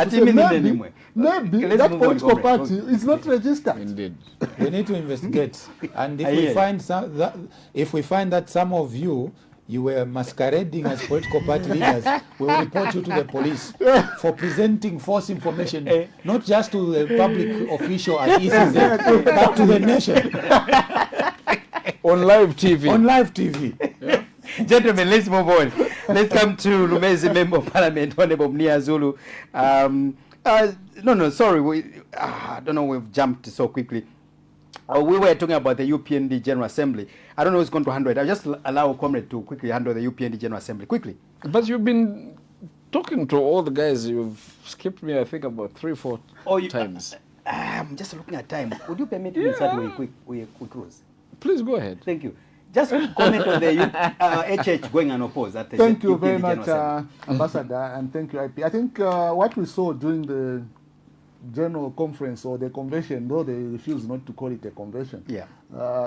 Maybe that political party is not registered. Indeed. We need to investigate. And if we find that some of you were masquerading as political party leaders, we will report you to the police for presenting false information, not just to the public official at ECZ, but to the nation. On live TV. On live TV. Gentlemen, let's move on. Let's come to LUMEZI Member of Parliament, Honorable Mnia Zulu. I don't know, we've jumped so quickly. We were talking about the UPND General Assembly. I don't know who's going to handle it. I'll just allow Comrade to quickly handle the UPND General Assembly. Quickly. But you've been talking to all the guys. You've skipped me, I think, about 3-4 times. I'm just looking at time. Would you permit me to start with close? Please go ahead. Thank you. Just comment on the HH going unopposed. Thank you very much, Ambassador, and thank you, IP. I think what we saw during the general conference or the convention, though they refuse not to call it a convention,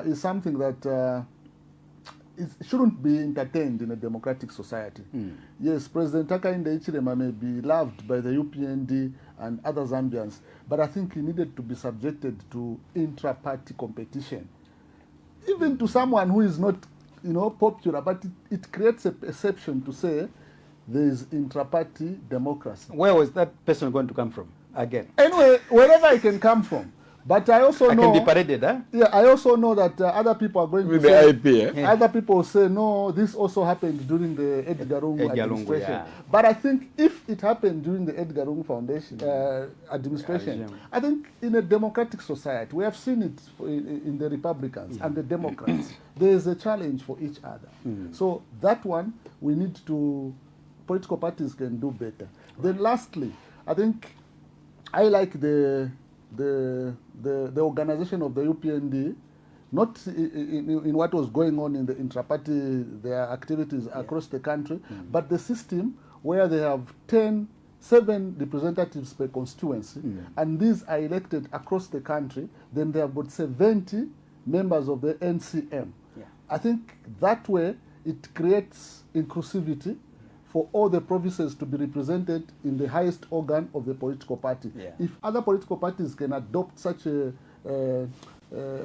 is something that it shouldn't be entertained in a democratic society. Yes, President Hakainde Hichilema may be loved by the UPND and other Zambians, but I think he needed to be subjected to intra-party competition. Even to someone who is not, popular, but it creates a perception to say there is intra-party democracy. Where was that person going to come from? Again. Anyway, wherever I can come from. But I also know... can be paraded, huh? Yeah, I also know that other people are going with to say... the IP, Other people say, no, this also happened during the Edgar Lungu administration. But I think if it happened during the Edgar Lungu Foundation administration, I think in a democratic society, we have seen it in the Republicans and the Democrats, there is a challenge for each other. So that one, we need to... Political parties can do better. Then lastly, I think I like the organization of the UPND, not in what was going on in the intra-party, their activities across the country, but the system where they have 7 representatives per constituency, and these are elected across the country, then they have got 70 members of the NCM. I think that way it creates inclusivity for all the provinces to be represented in the highest organ of the political party. If other political parties can adopt such a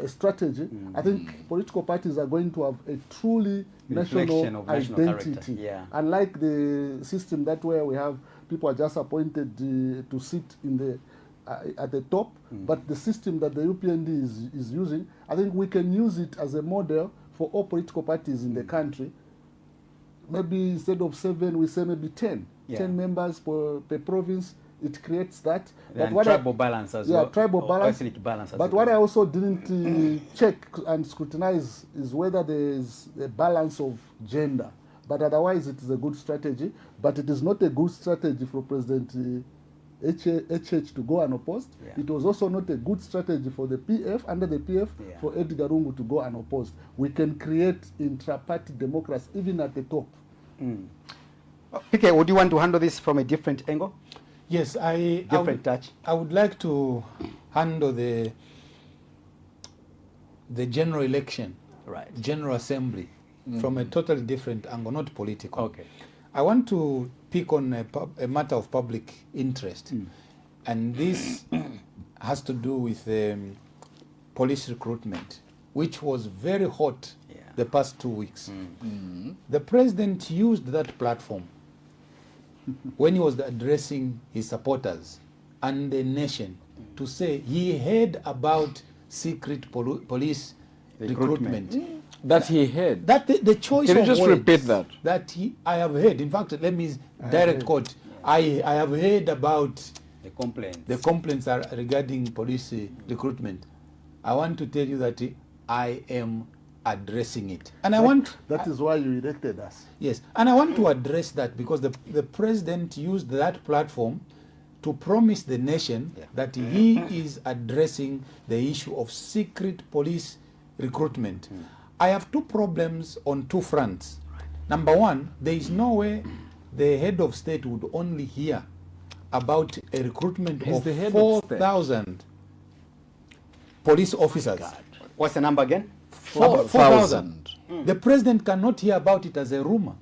strategy, I think political parties are going to have a truly national identity. Unlike the system that where we have people are just appointed to sit in the at the top, but the system that the UPND is using, I think we can use it as a model for all political parties in the country, maybe instead of 7, we say maybe 10. Yeah. 10 members per province. It creates that. And tribal balance as well. Yeah, tribal balance. Ethnic balance as But well. what I also didn't check and scrutinize is whether there is a balance of gender. But otherwise, it is a good strategy. But it is not a good strategy for President HH to go unopposed. Yeah. It was also not a good strategy for the PF, under the PF, Yeah. for Edgar Lungu to go unopposed. We can create intra-party democracy even at the top. PK, would you want to handle this from a different angle? Yes, I would like to handle the general election, Right. General Assembly, from a totally different angle, not political. Okay. I want to pick on a matter of public interest, and this has to do with police recruitment, which was very hot the past 2 weeks. The president used that platform when he was addressing his supporters and the nation to say he heard about secret police recruitment. That he heard. That the choice Can you of just words repeat that? That I have heard. In fact, let me direct quote. I have heard about The complaints. the complaints are regarding police recruitment. I want to tell you that I am addressing it. And That is why you elected us. Yes, and I want to address that because the president used that platform to promise the nation that he is addressing the issue of secret police recruitment. I have two problems on two fronts. Number one, there is no way the head of state would only hear about a recruitment He's of the head of state. 4,000 police officers. What's the number again? 4,000. The president cannot hear about it as a rumor.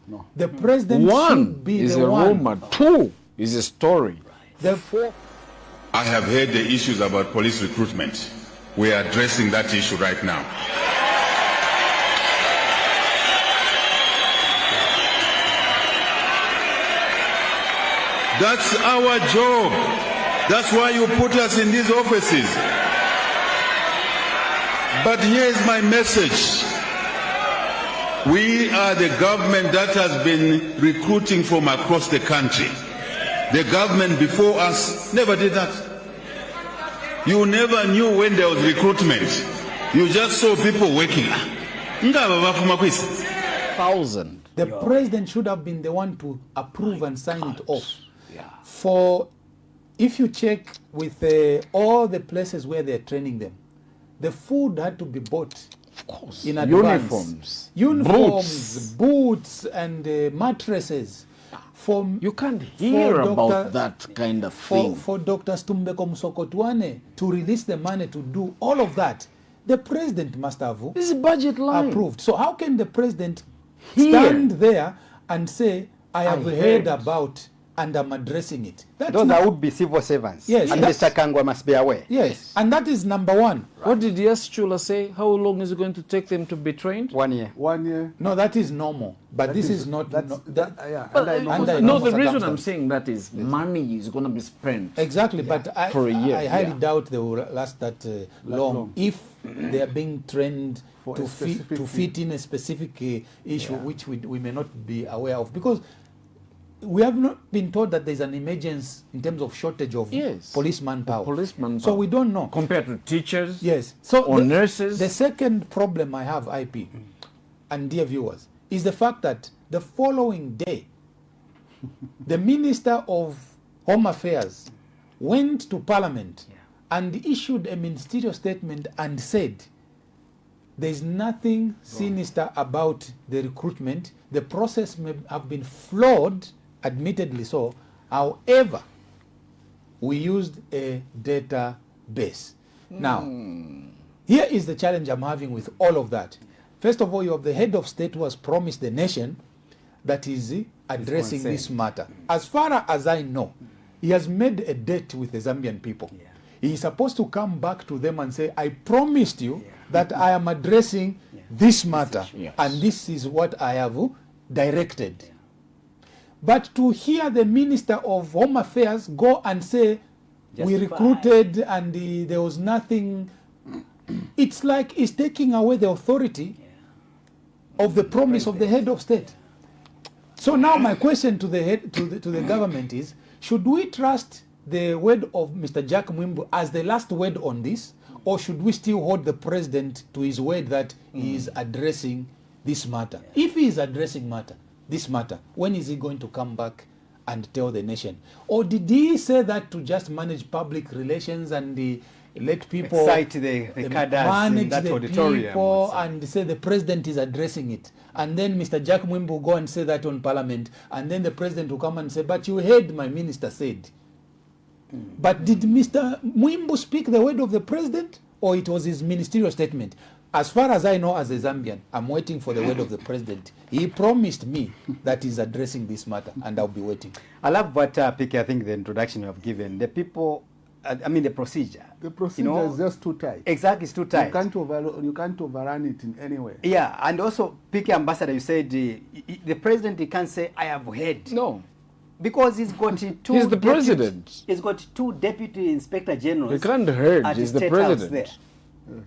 No. The president One should be is the a one. rumor. Two is a story. Therefore, I have heard the issues about police recruitment. We are addressing that issue right now. That's our job. That's why you put us in these offices. But here's my message. We are the government that has been recruiting from across the country. The government before us never did that. You never knew when there was recruitment. You just saw people working. 1,000. the president should have been the one to approve and sign it off. For if you check with all the places where they're training them, the food had to be bought Of course. in advance. Uniforms. Boots, and mattresses. You can't hear about Dr. that kind of thing. For Dr. Stumbeko Msokotwane to release the money to do all of that, the president must have This is budget line. approved. So how can the president Here. stand there and say, I have heard heard. about and I'm addressing it? That's Those not- that would be civil servants. Yes, And that's- Mr. Kangwa must be aware. Yes, and that is number one. What did Chula say? How long is it going to take them to be trained? 1 year. 1 year. No, that is normal. But this is not. That's, no, yeah. But, and I know under no, normal the reason I'm circumstances. saying that is money is going to be spent. Exactly, but For a year, I highly yeah. doubt they will last that long if they are being trained For to a specific fit in a specific issue which we may not be aware of, because we have not been told that there's an emergency in terms of shortage of Yes. police manpower. Policeman So we don't know. compared to teachers. Yes. So or nurses. The second problem I have, IP, and dear viewers, is the fact that the following day, the Minister of Home Affairs went to Parliament and issued a ministerial statement and said, there's nothing sinister about the recruitment. The process may have been flawed, admittedly so. However, we used a database. Now, here is the challenge I'm having with all of that. First of all, you have the head of state who has promised the nation that is addressing this matter. As far as I know, he has made a date with the Zambian people. He is supposed to come back to them and say, I promised you that I am addressing this matter, and this is what I have directed. But to hear the Minister of Home Affairs go and say, we recruited and there was nothing, it's like he's taking away the authority of the promise of the head of state. So now my question to the government is, should we trust the word of Mr. Jack Mwimbu as the last word on this, or should we still hold the president to his word that he is addressing this matter? If he is addressing this matter, when is he going to come back and tell the nation? Or did he say that to just manage public relations and let people excite the cadres manage in that the auditorium people and say the president is addressing it? And then Mr. Jack Mwimbu will go and say that on parliament, and then the president will come and say, but you heard my minister said. But did Mr. Mwimbu speak the word of the president, or it was his ministerial statement? As far as I know, as a Zambian, I'm waiting for the word of the president. He promised me that he's addressing this matter, and I'll be waiting. I love what, Piki, I think the introduction you have given. The people, I mean the procedure. The procedure is just too tight. Exactly, it's too tight. You can't overrun it in any way. Yeah, and also, Piki Ambassador, you said the president, he can't say, I have heard. No. Because he's got two. He's the president. He's got two deputy inspector generals. He can't heard. He's the president. There. Yes.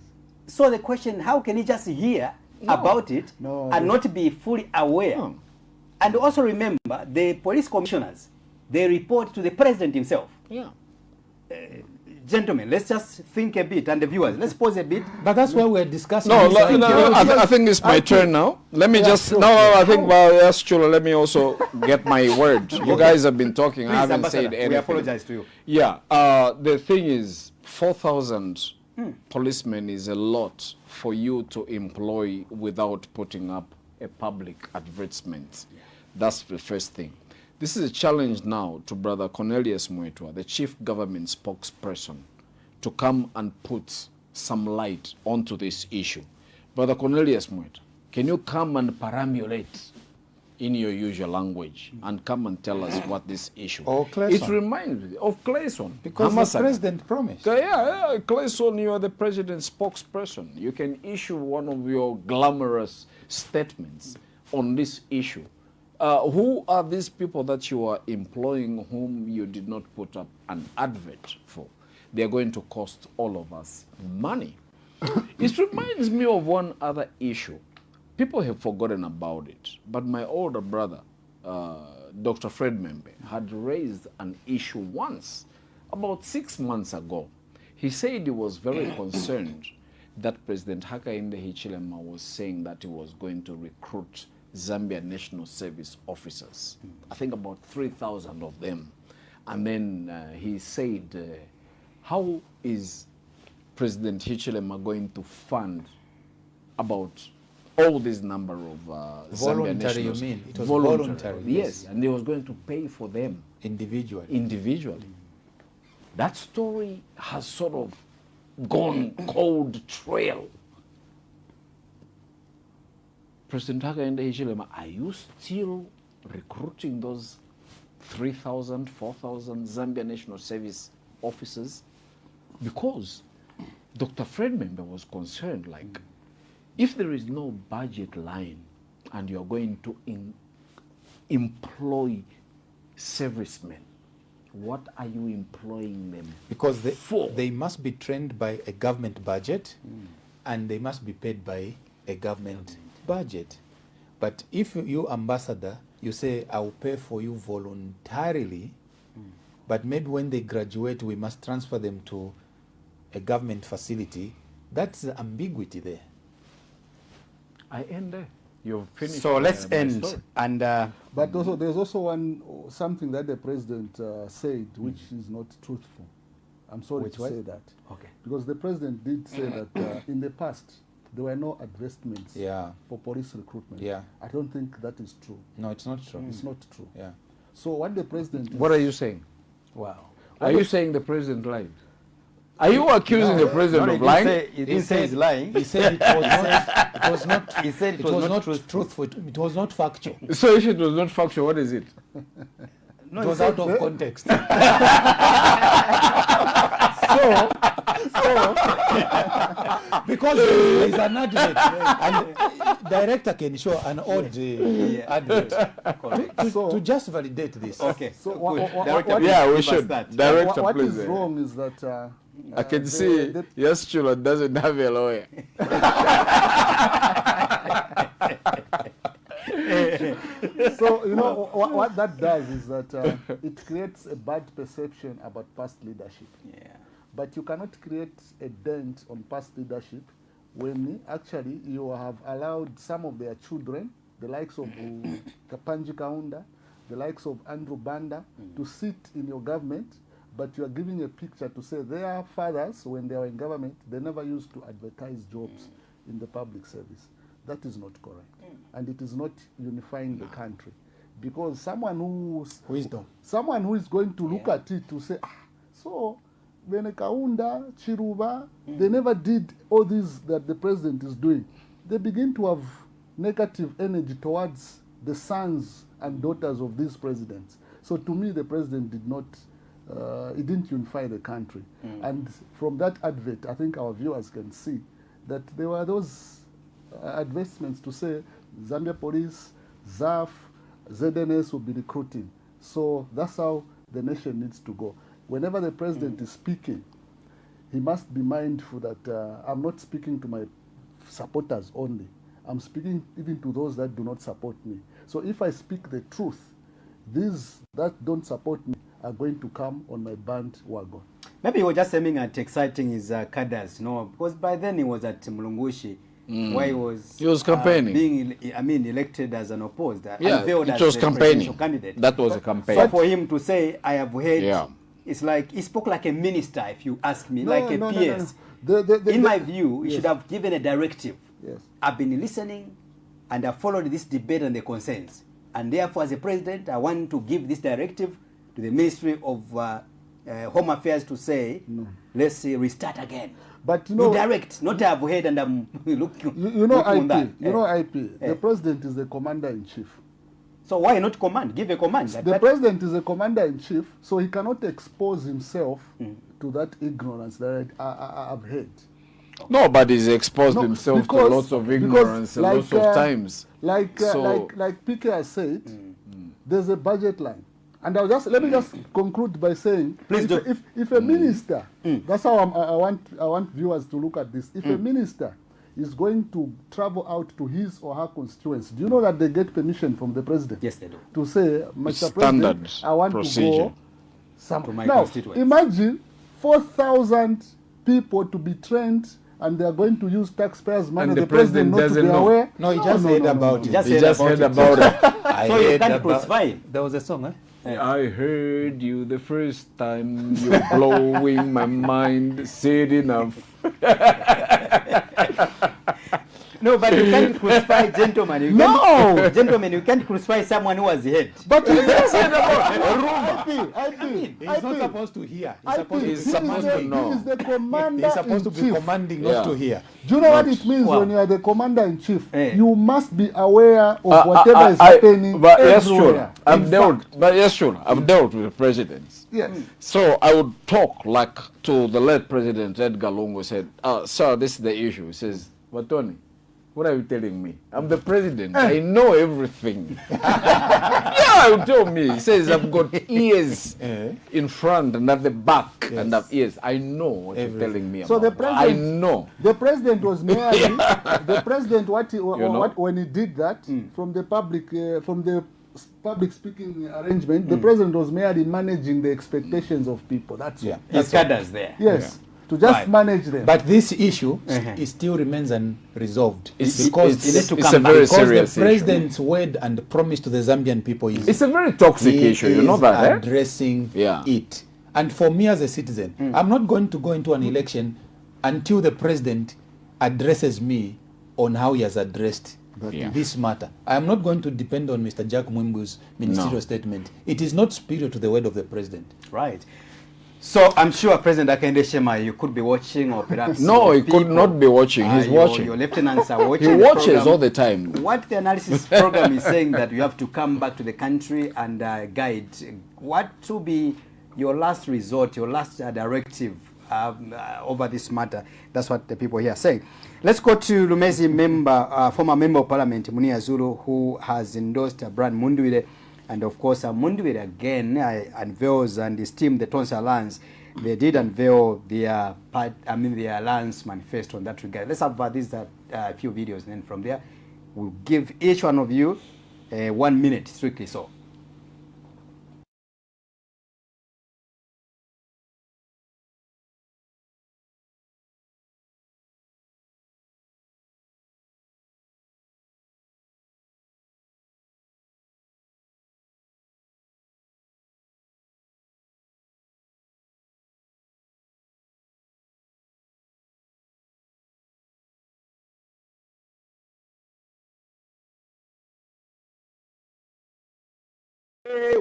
So the question, how can he just hear about it and not be fully aware? No. And also remember, the police commissioners, they report to the president himself. Yeah. Gentlemen, let's just think a bit, and the viewers, let's pause a bit. But that's why we're discussing. I think it's my turn now. Let me just. I think, yes, Chula, let me also get my word. You guys have been talking. Please, I haven't said anything. We apologize to you. Yeah. The thing is, 4,000 policemen is a lot for you to employ without putting up a public advertisement. Yeah. That's the first thing. This is a challenge now to Brother Cornelius Mwetwa, the chief government spokesperson, to come and put some light onto this issue. Brother Cornelius Mwetwa, can you come and perambulate in your usual language and come and tell us what this issue is? It reminds me of Clayson. Because the president promised. Yeah, Clayson, you are the president's spokesperson. You can issue one of your glamorous statements on this issue. Who are these people that you are employing whom you did not put up an advert for? They are going to cost all of us money. It reminds me of one other issue. People have forgotten about it, but my older brother, Dr. Fred Membe, had raised an issue once, about 6 months ago. He said he was very concerned that President Hakainde Hichilema was saying that he was going to recruit Zambian National Service officers. I think about 3,000 of them. And then he said, how is President Hichilema going to fund about all this number of Zambian nationals? You mean? It was voluntary. Yes, and he was going to pay for them. Individually. That story has sort of gone cold trail. President Hakainde Hichilema, are you still recruiting those 3,000, 4,000 Zambian National Service officers? Because Dr. Fred Membe was concerned, like, if there is no budget line and you're going to employ servicemen, what are you employing them because for? They must be trained by a government budget and they must be paid by a government budget. But if you, ambassador, you say, I'll pay for you voluntarily, but maybe when they graduate, we must transfer them to a government facility, that's the ambiguity there. I end there. You've finished. So let's end. And but also, there's also something that the president said, which is not truthful. I'm sorry to say that. Okay. Because the president did say that in the past, there were no advertisements for police recruitment. Yeah. I don't think that is true. No, it's not true. It's not true. Yeah. So what the president... What are you saying? Wow. Are you saying the president lied? Are you accusing the president of lying? He didn't say he's lying. He said it was not. He said it was not truthful. It was not factual. So if it was not factual, what is it? No, it was out of context. Because there is an advert, and director can show an odd advert to just validate this. Okay. So we should. Director, what please. What is wrong is that I can see yes, Chula doesn't have a lawyer. So, you know, what that does is that it creates a bad perception about past leadership. Yeah. But you cannot create a dent on past leadership when actually you have allowed some of their children, the likes of Kapanji Kaunda, the likes of Andrew Banda, to sit in your government, but you are giving a picture to say their fathers, when they were in government, they never used to advertise jobs in the public service. That is not correct. And it is not unifying the country. Because someone someone who is going to look at it to say, so when Kaunda, Chiruba, they never did all this that the president is doing. They begin to have negative energy towards the sons and daughters of these presidents. So to me, the president did not, he didn't unify the country. And from that advert, I think our viewers can see that there were those advertisements to say Zambia Police, ZAF, ZNS will be recruiting. So that's how the nation needs to go. Whenever the president is speaking, he must be mindful that I'm not speaking to my supporters only. I'm speaking even to those that do not support me. So if I speak the truth, these that don't support me are going to come on my bandwagon. Maybe you were just aiming at exciting his cadres, no? Because by then he was at Mulungushi, where he was campaigning, being elected as an opposed. Yeah, it was campaigning. Candidate. That was a campaign. So for him to say, I have heard, it's like he spoke like a minister, if you ask me, like a PS. In my view, he should have given a directive. Yes. I've been listening and I've followed this debate and the concerns. And therefore, as a president, I want to give this directive to the Ministry of Home Affairs to say, let's restart again. But you know, direct, not have heard and I'm looking. You know, IP. The president is the commander-in-chief. So why not command? Give a command. The president is a commander-in-chief, so he cannot expose himself to that ignorance that I've heard. Nobody's exposed himself to lots of ignorance and lots of times. Like PK has said, there's a budget line. And let me just conclude by saying, if a minister, that's how I want viewers to look at this. If a minister is going to travel out to his or her constituency, do you know that they get permission from the president? Yes, they do. To say, Mr. President, I want to go to my now, constituency. Imagine 4,000 people to be trained and they are going to use taxpayers' money. And the president not doesn't to be know. aware. No, he just heard about it. He just heard about it. So you can't crucify him. There was a song, eh? I heard you the first time, you're blowing my mind, said enough. No, but you can't crucify gentlemen. Gentlemen, you can't crucify someone who has heard. But he just said about it. He's not supposed to hear. He's supposed to know. He is the commander. He's supposed to be commanding, not to hear. Do you know what it means when you are the commander-in-chief? You must be aware of whatever is happening but everywhere. I've dealt with presidents. Yes. So I would talk like to the late President Edgar Lungu said, sir, this is the issue. He says, Watoni, what are you telling me? I'm the president. I know everything. Yeah, he told me. He says, I've got ears in front and at the back and I've ears. I know what you're telling me So about. the president, I know. The president was merely, the president, when he did that, from the public speaking arrangement, the president was merely managing the expectations of people. That's it. His cadres there. Yes. To just manage them. But this issue it still remains unresolved. Because the president's word and promise to the Zambian people is it's a very toxic issue, you know that, addressing it. And for me as a citizen, I'm not going to go into an election until the president addresses me on how he has addressed this matter. I am not going to depend on Mr. Jack Mwimbu's ministerial statement. It is not superior to the word of the president. Right. So I'm sure President Akende Shema, you could be watching, or perhaps no, he could not be watching. He's watching. Your lieutenants are watching. He watches all the time. What the analysis program is saying that you have to come back to the country and guide. What to be your last resort, your last directive over this matter? That's what the people here are saying. Let's go to LUMEZI member, former member of Parliament, Munia Zulu, who has endorsed Brand Mundubile. And of course, MUNDUBILE again unveils and his team, the Tonsa Alliance, they did unveil their their alliance manifesto in that regard. Let's have these few videos, and then from there, we'll give each one of you 1 minute, strictly so.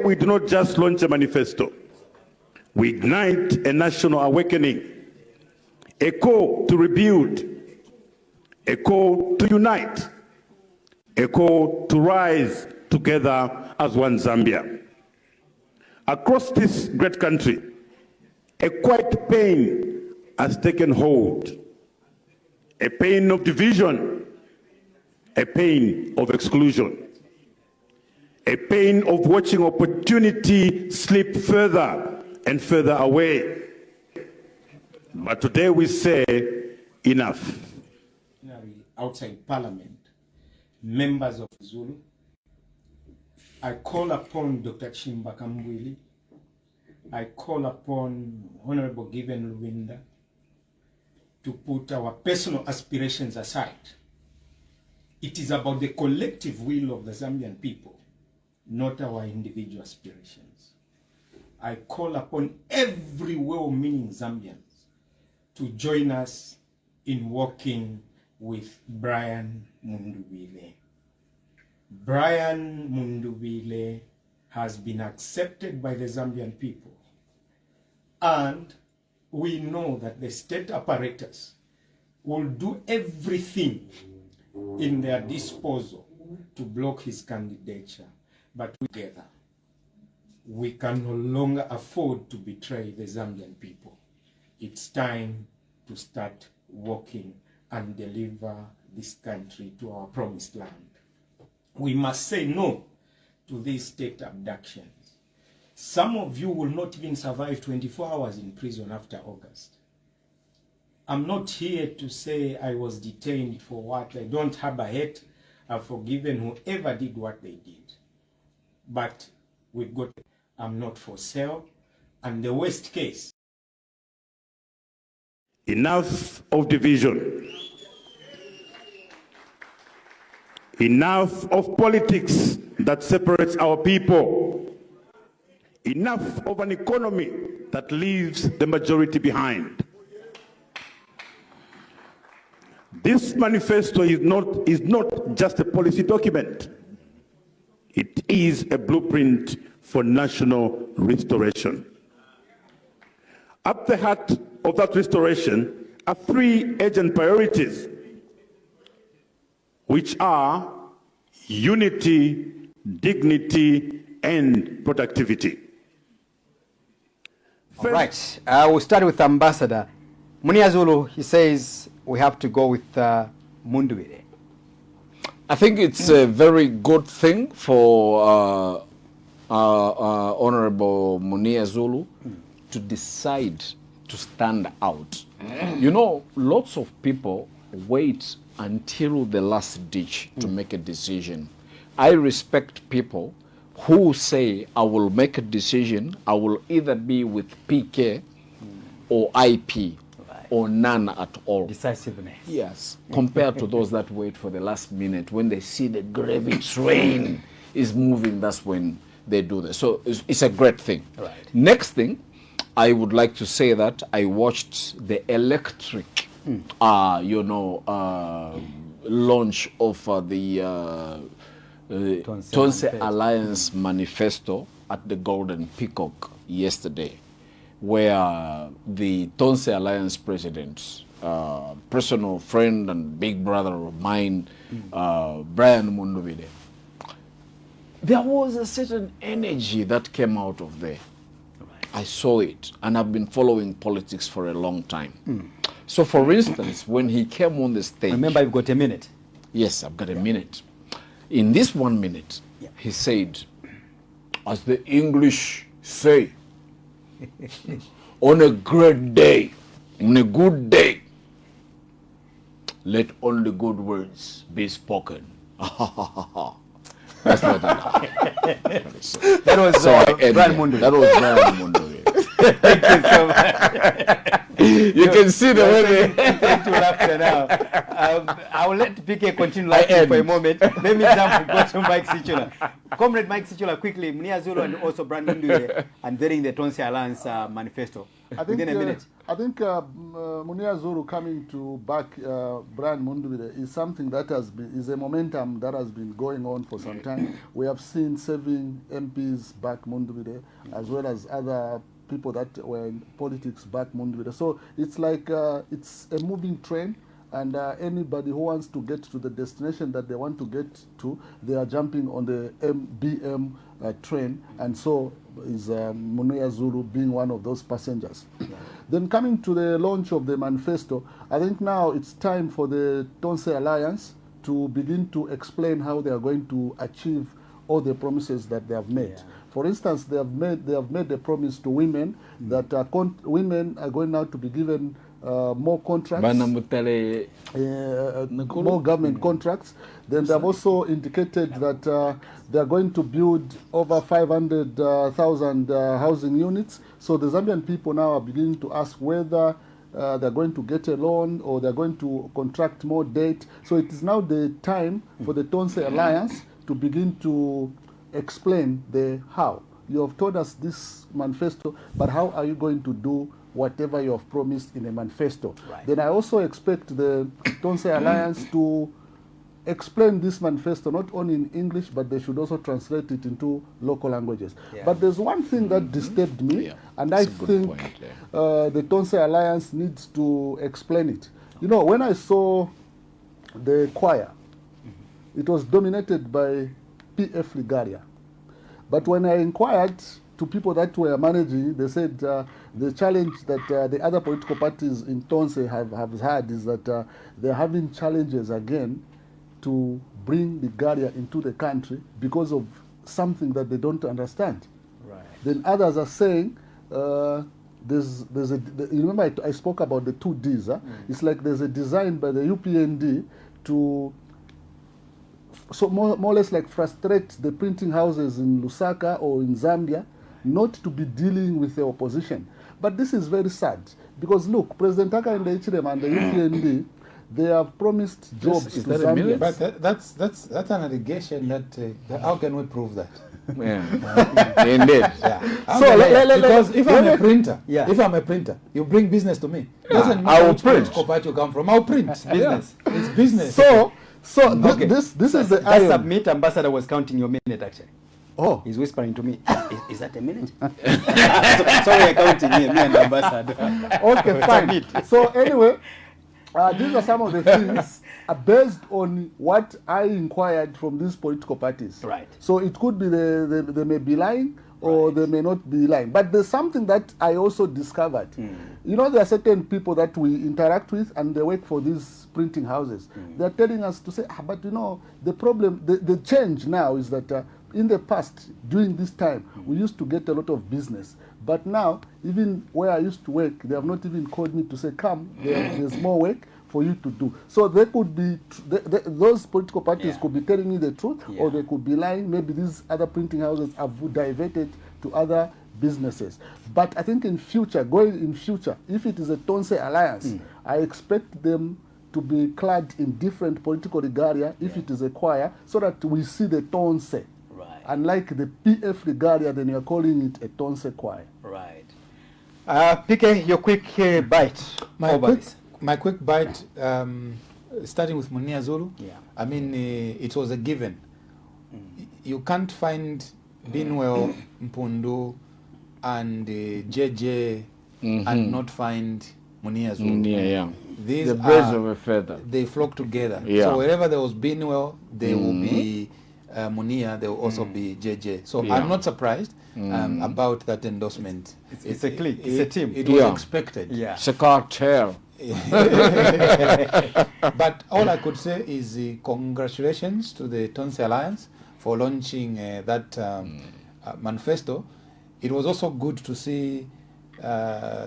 We do not just launch a manifesto. We ignite a national awakening, a call to rebuild, a call to unite, a call to rise together as one Zambia. Across this great country, a quiet pain has taken hold, a pain of division, a pain of exclusion, a pain of watching opportunity slip further and further away. But today we say enough. Outside Parliament, members of Zulu, I call upon Dr. Chimba Kambwili, I call upon Honorable Given Luwinda to put our personal aspirations aside. It is about the collective will of the Zambian people, not our individual aspirations. I call upon every well-meaning Zambians to join us in working with Brian Mundubile. Brian Mundubile has been accepted by the Zambian people, and we know that the state apparatus will do everything in their disposal to block his candidature. But together, we can no longer afford to betray the Zambian people. It's time to start working and deliver this country to our promised land. We must say no to these state abductions. Some of you will not even survive 24 hours in prison after August. I'm not here to say I was detained for what. I don't harbor hate. I've forgiven whoever did what they did. But we've got, I'm not for sale, and the worst case. Enough of division. Enough of politics that separates our people. Enough of an economy that leaves the majority behind. This manifesto is not just a policy document. It is a blueprint for national restoration. At the heart of that restoration are three urgent priorities, which are unity, dignity, and productivity. All right, we'll start with Ambassador. Muniazulu, he says we have to go with Mundubile. I think it's a very good thing for Honorable Munia Zulu to decide to stand out. You know, lots of people wait until the last ditch to make a decision. I respect people who say, I will make a decision, I will either be with PK or IP. Or none at all. Decisiveness. Yes, compared to those that wait for the last minute. When they see the gravy train is moving, that's when they do this. So it's a great thing. Right. Next thing, I would like to say that I watched the electric, launch of the Tonse Alliance manifesto at the Golden Peacock yesterday, where the Tonse Alliance president, personal friend and big brother of mine, Brian Mundubile, there was a certain energy that came out of there. Right. I saw it, and I've been following politics for a long time. So, for instance, when he came on the stage... Remember, you've got a minute. Yes, I've got a minute. In this 1 minute, he said, as the English say, on a great day, on a good day, let only good words be spoken. That's not enough. That was Brian Mundu. That was Brian Mundu. Thank you so much. You can see the way they... Thank you, laughter now. I will let PK continue laughing for a moment. Let me jump and go to Mike Sichula. Comrade Mike Sichula, quickly, Munia Zulu and also Brian Mundu unveiling the Tonse Alliance manifesto. Within a minute. I think Munia Zulu coming to back Brian Mundu is something that is a momentum that has been going on for some time. We have seen 7 MPs back Mundu as well as other people that were in politics back Mundu. So it's like it's a moving train, and anybody who wants to get to the destination that they want to get to, they are jumping on the MBM train, and so is Munia Zulu being one of those passengers. Then coming to the launch of the manifesto, I think now it's time for the Tonse Alliance to begin to explain how they are going to achieve all the promises that they have made. Yeah. For instance, they have made a promise to women that women are going now to be given more contracts, more government contracts. Then they have also indicated that they are going to build over 500,000 housing units. So the Zambian people now are beginning to ask whether they're going to get a loan or they're going to contract more debt. So it is now the time for the Tonse Alliance to begin to explain the how. You have told us this manifesto, but how are you going to do whatever you have promised in a manifesto? Right. Then I also expect the Tonse Alliance to explain this manifesto not only in English, but they should also translate it into local languages. Yeah. But there's one thing that disturbed me, and I think the Tonse Alliance needs to explain it. You know, when I saw the choir, it was dominated by PF Ligaria. But when I inquired to people that were managing, they said the challenge that the other political parties in Tonse have had is that they're having challenges again to bring Ligaria into the country because of something that they don't understand. Right. Then others are saying, you remember I spoke about the 2 Ds. It's like there's a design by the UPND to so more or less like frustrate the printing houses in Lusaka or in Zambia not to be dealing with the opposition. But this is very sad because look, President Hakainde Hichilema and the UPND, they have promised jobs to Zambia. But that's an allegation that how can we prove that? Yeah, indeed. Yeah. Because if I'm a printer, if I'm a printer, you bring business to me. Doesn't matter which political party you come from. I'll print. Business. It's business. So this is the that submit ambassador was counting your minute actually. Oh, he's whispering to me. Is that a minute? so we're counting me and the ambassador. Okay, fine. So anyway, these are some of the things based on what I inquired from these political parties. Right. So it could be they may be lying or they may not be lying. But there's something that I also discovered. You know, there are certain people that we interact with and they work for these printing houses. They're telling us to say, but you know, the problem, the change now is that in the past, during this time, we used to get a lot of business. But now, even where I used to work, they have not even called me to say, come, there's more work for you to do. So they could be, those political parties could be telling me the truth, or they could be lying. Maybe these other printing houses have diverted to other businesses. But I think in future, if it is a Tonse Alliance, I expect them to be clad in different political regalia, if it is a choir, so that we see the Tonse. Right. Unlike the PF regalia, then you're calling it a Tonse choir. Right. PK, your quick bite. My quick bite, starting with Munia Zulu. Yeah. I mean, it was a given. You can't find Binwell, Mpundu, and JJ and not find Munia Zulu. These the birds of a feather. They flock together. Yeah. So wherever there was Binwell, there will be Munia, there will also be JJ. So I'm not surprised about that endorsement. It's a clique, it's a team. It was expected. Yeah. It's a cartel. But all I could say is congratulations to the Tonse Alliance for launching that manifesto. It was also good to see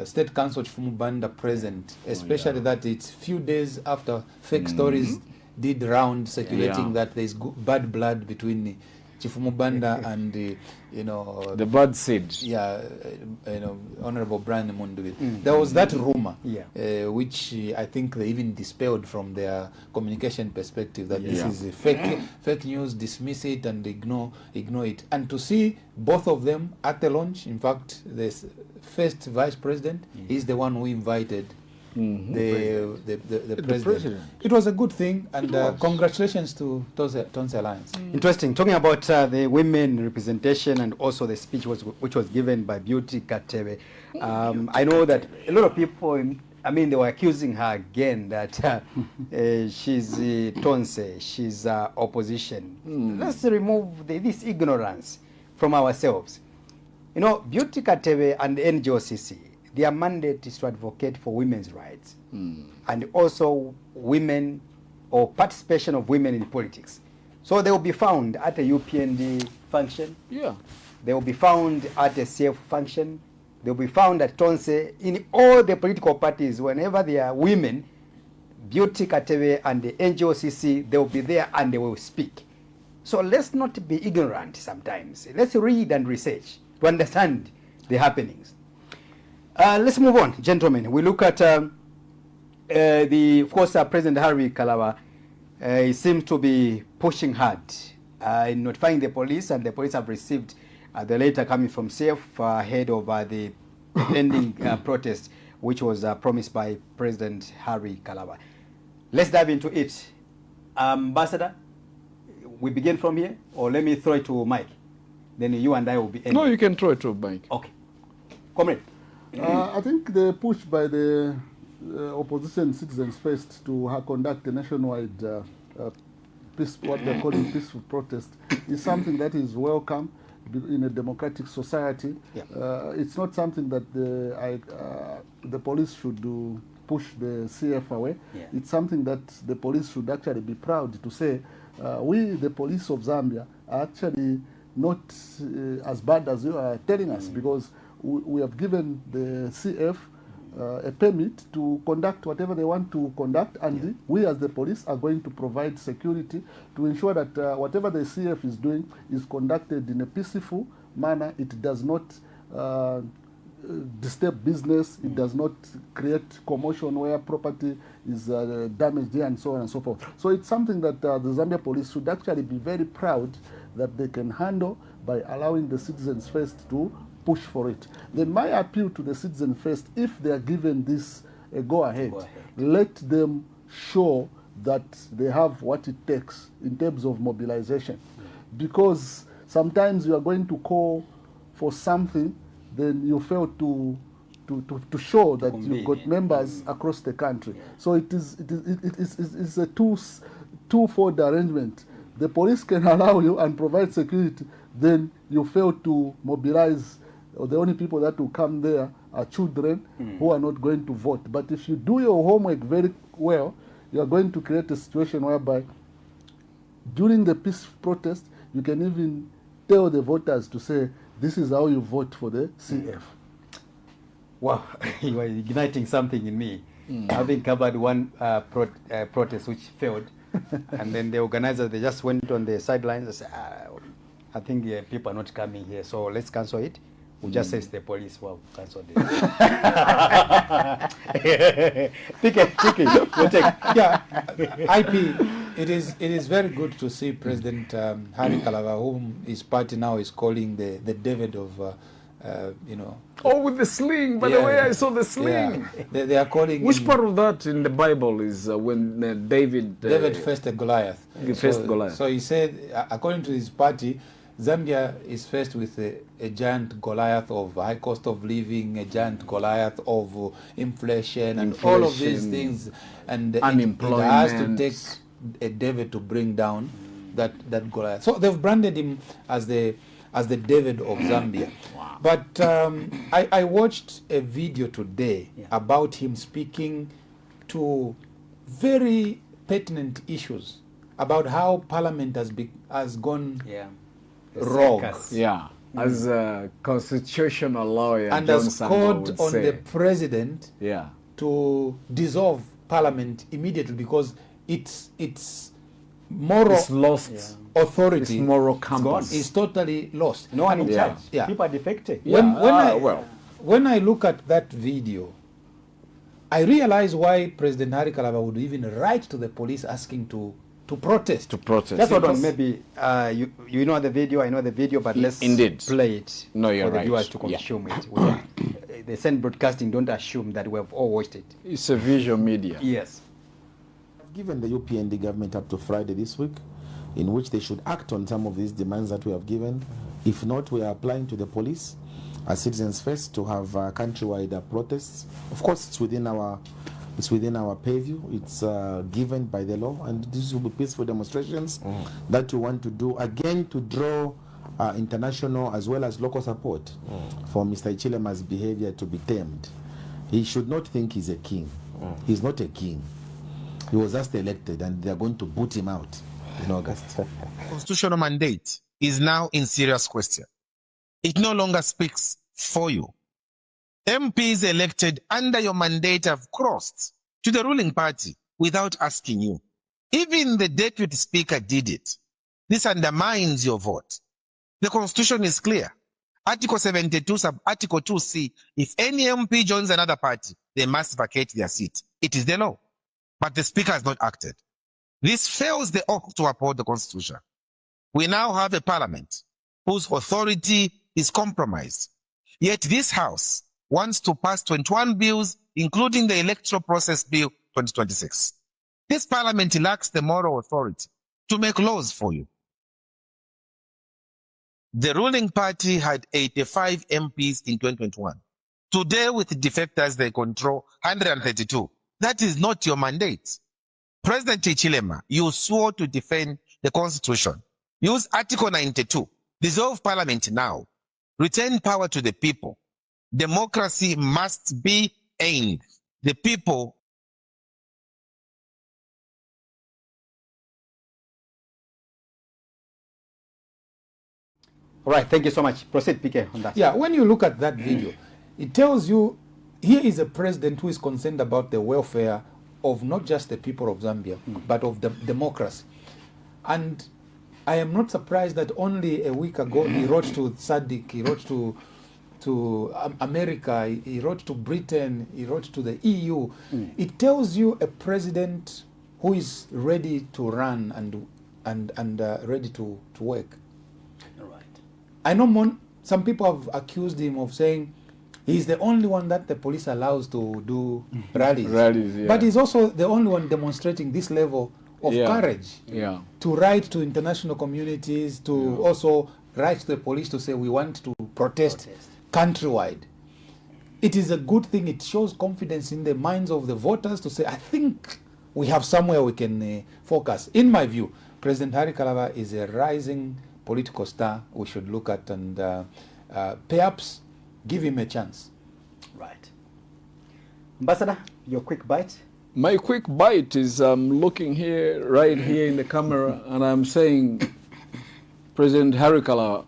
State Council Chifumubanda present, especially that it's few days after fake stories did round circulating that there's bad blood between Chief Mubanda and the bird seed. Yeah, Honorable Brian Mundubile. There was that rumor, which I think they even dispelled from their communication perspective, that this is a fake news, dismiss it and ignore it. And to see both of them at the launch, in fact, the first vice president is the one who invited the president. It was a good thing, and congratulations to Tonse Alliance. Interesting. Talking about the women representation and also the speech which was given by Beauty Katebe. I know that a lot of people, I mean, they were accusing her again that she's Tonse, she's opposition. Let's remove this ignorance from ourselves. You know, Beauty Katebe and the NGOCC, their mandate is to advocate for women's rights and also women or participation of women in politics. So they will be found at a UPND function. Yeah. They will be found at a CF function. They will be found at Tonse. In all the political parties, whenever there are women, Beauty Katebe and the NGOCC, they will be there and they will speak. So let's not be ignorant sometimes. Let's read and research to understand the happenings. Let's move on, gentlemen. We look at of course, President Harry Kalaba. He seems to be pushing hard in notifying the police, and the police have received the letter coming from CF ahead of the pending protest, which was promised by President Harry Kalaba. Let's dive into it. Ambassador, we begin from here, or let me throw it to Mike. Then you and I will be ending. No, you can throw it to Mike. Okay. Comrade. I think the push by the opposition Citizens First to conduct a nationwide what they're calling peaceful protest is something that is welcome in a democratic society. It's not something that the police should push the CF away. It's something that the police should actually be proud to say, we, the police of Zambia, are actually not as bad as you are telling us, because we have given the CF a permit to conduct whatever they want to conduct, and we as the police are going to provide security to ensure that whatever the CF is doing is conducted in a peaceful manner. It does not disturb business, it does not create commotion where property is damaged here, and so on and so forth. So it's something that the Zambia police should actually be very proud that they can handle by allowing the Citizens First to push for it. Then my appeal to the Citizens First, if they are given this go ahead, let them show that they have what it takes in terms of mobilization. Because sometimes you are going to call for something, then you fail to show that you've got members across the country. So it's a twofold arrangement. The police can allow you and provide security, then you fail to mobilize. The only people that will come there are children who are not going to vote. But if you do your homework very well, you are going to create a situation whereby during the peace protest, you can even tell the voters to say, this is how you vote for the CF. Wow, you are igniting something in me. Having covered one protest which failed, and then the organizers, they just went on the sidelines and said, I think people are not coming here, so let's cancel it. We just says the police who have cancelled it. Pick it. We'll take. Yeah, IP. It is very good to see President Harry Kalaba, whom his party now is calling the David of, Oh, with the sling. By the way, I saw the sling. Yeah. They are calling. Which part of that in the Bible is when David faced Goliath? Goliath. So he said, according to his party, Zambia is faced with a giant Goliath of high cost of living, a giant Goliath of inflation, and all of these things, and unemployment. It has to take a David to bring down that Goliath. So they've branded him as the David of Zambia. Wow. But I watched a video today about him speaking to very pertinent issues about how Parliament has gone rogue. As a constitutional lawyer, and John has Samba called would on say. the president to dissolve Parliament immediately, because it's moral It's lost. authority. It's moral compass. Is totally lost. No one in charge. Yeah. People are defected. When I look at that video, I realize why President Hari Kalaba would even write to the police asking to protest. Just hold on, maybe you know the video, I know the video, but let's play it for the viewers to consume it. The Senate Broadcasting don't assume that we have all watched it. It's a visual media. Yes. I've given the UPND government up to Friday this week, in which they should act on some of these demands that we have given. If not, we are applying to the police as Citizens First to have countrywide protests. Of course, it's within our purview. It's given by the law, and this will be peaceful demonstrations that we want to do, again, to draw international as well as local support for Mr. Ichilema's behavior to be tamed. He should not think he's a king. He's not a king. He was just elected, and they're going to boot him out in August. Constitutional mandate is now in serious question. It no longer speaks for you. MPs elected under your mandate have crossed to the ruling party without asking you. Even the deputy speaker did it. This undermines your vote. The constitution is clear. Article 72, sub-article 2C, if any MP joins another party, they must vacate their seat. It is the law. But the speaker has not acted. This fails the oath to uphold the constitution. We now have a parliament whose authority is compromised. Yet this house wants to pass 21 bills, including the Electoral Process Bill 2026. This parliament lacks the moral authority to make laws for you. The ruling party had 85 MPs in 2021. Today, with defectors, they control 132. That is not your mandate. President Ichilema, you swore to defend the Constitution. Use Article 92. Dissolve Parliament now. Return power to the people. Democracy must be aimed. The people. All right, thank you so much. Proceed, PK, on that. Yeah, when you look at that video, it tells you here is a president who is concerned about the welfare of not just the people of Zambia, but of the democracy. And I am not surprised that only a week ago he wrote to SADC, he wrote to America, he wrote to Britain, he wrote to the EU. It tells you a president who is ready to run and ready to work. All right. I know some people have accused him of saying he's the only one that the police allows to do rallies. But he's also the only one demonstrating this level of courage to write to international communities, to also write to the police to say we want to protest countrywide. It is a good thing. It shows confidence in the minds of the voters to say, I think we have somewhere we can focus. In my view, President Hari Kalaba is a rising political star we should look at and perhaps give him a chance. Right. Ambassador, your quick bite? My quick bite is looking here, right here in the camera, and I'm saying, President Hari Kalaba,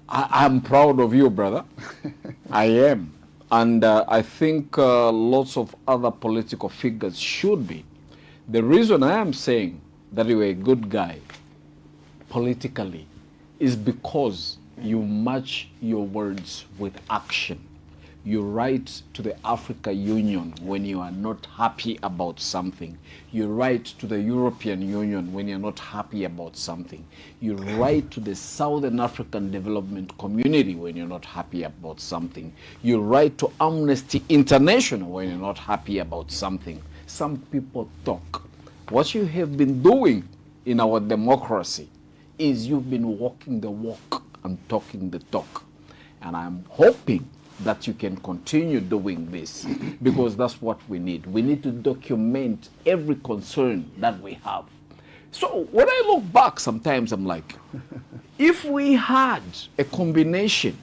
I'm proud of you, brother. I am. And I think lots of other political figures should be. The reason I am saying that you're a good guy politically is because you match your words with action. You write to the African Union when you are not happy about something. You write to the European Union when you're not happy about something. You write to the Southern African Development Community when you're not happy about something. You write to Amnesty International when you're not happy about something. Some people talk. What you have been doing in our democracy is you've been walking the walk and talking the talk. And I'm hoping that you can continue doing this, because that's what we need. We need to document every concern that we have. So when I look back, sometimes I'm like, if we had a combination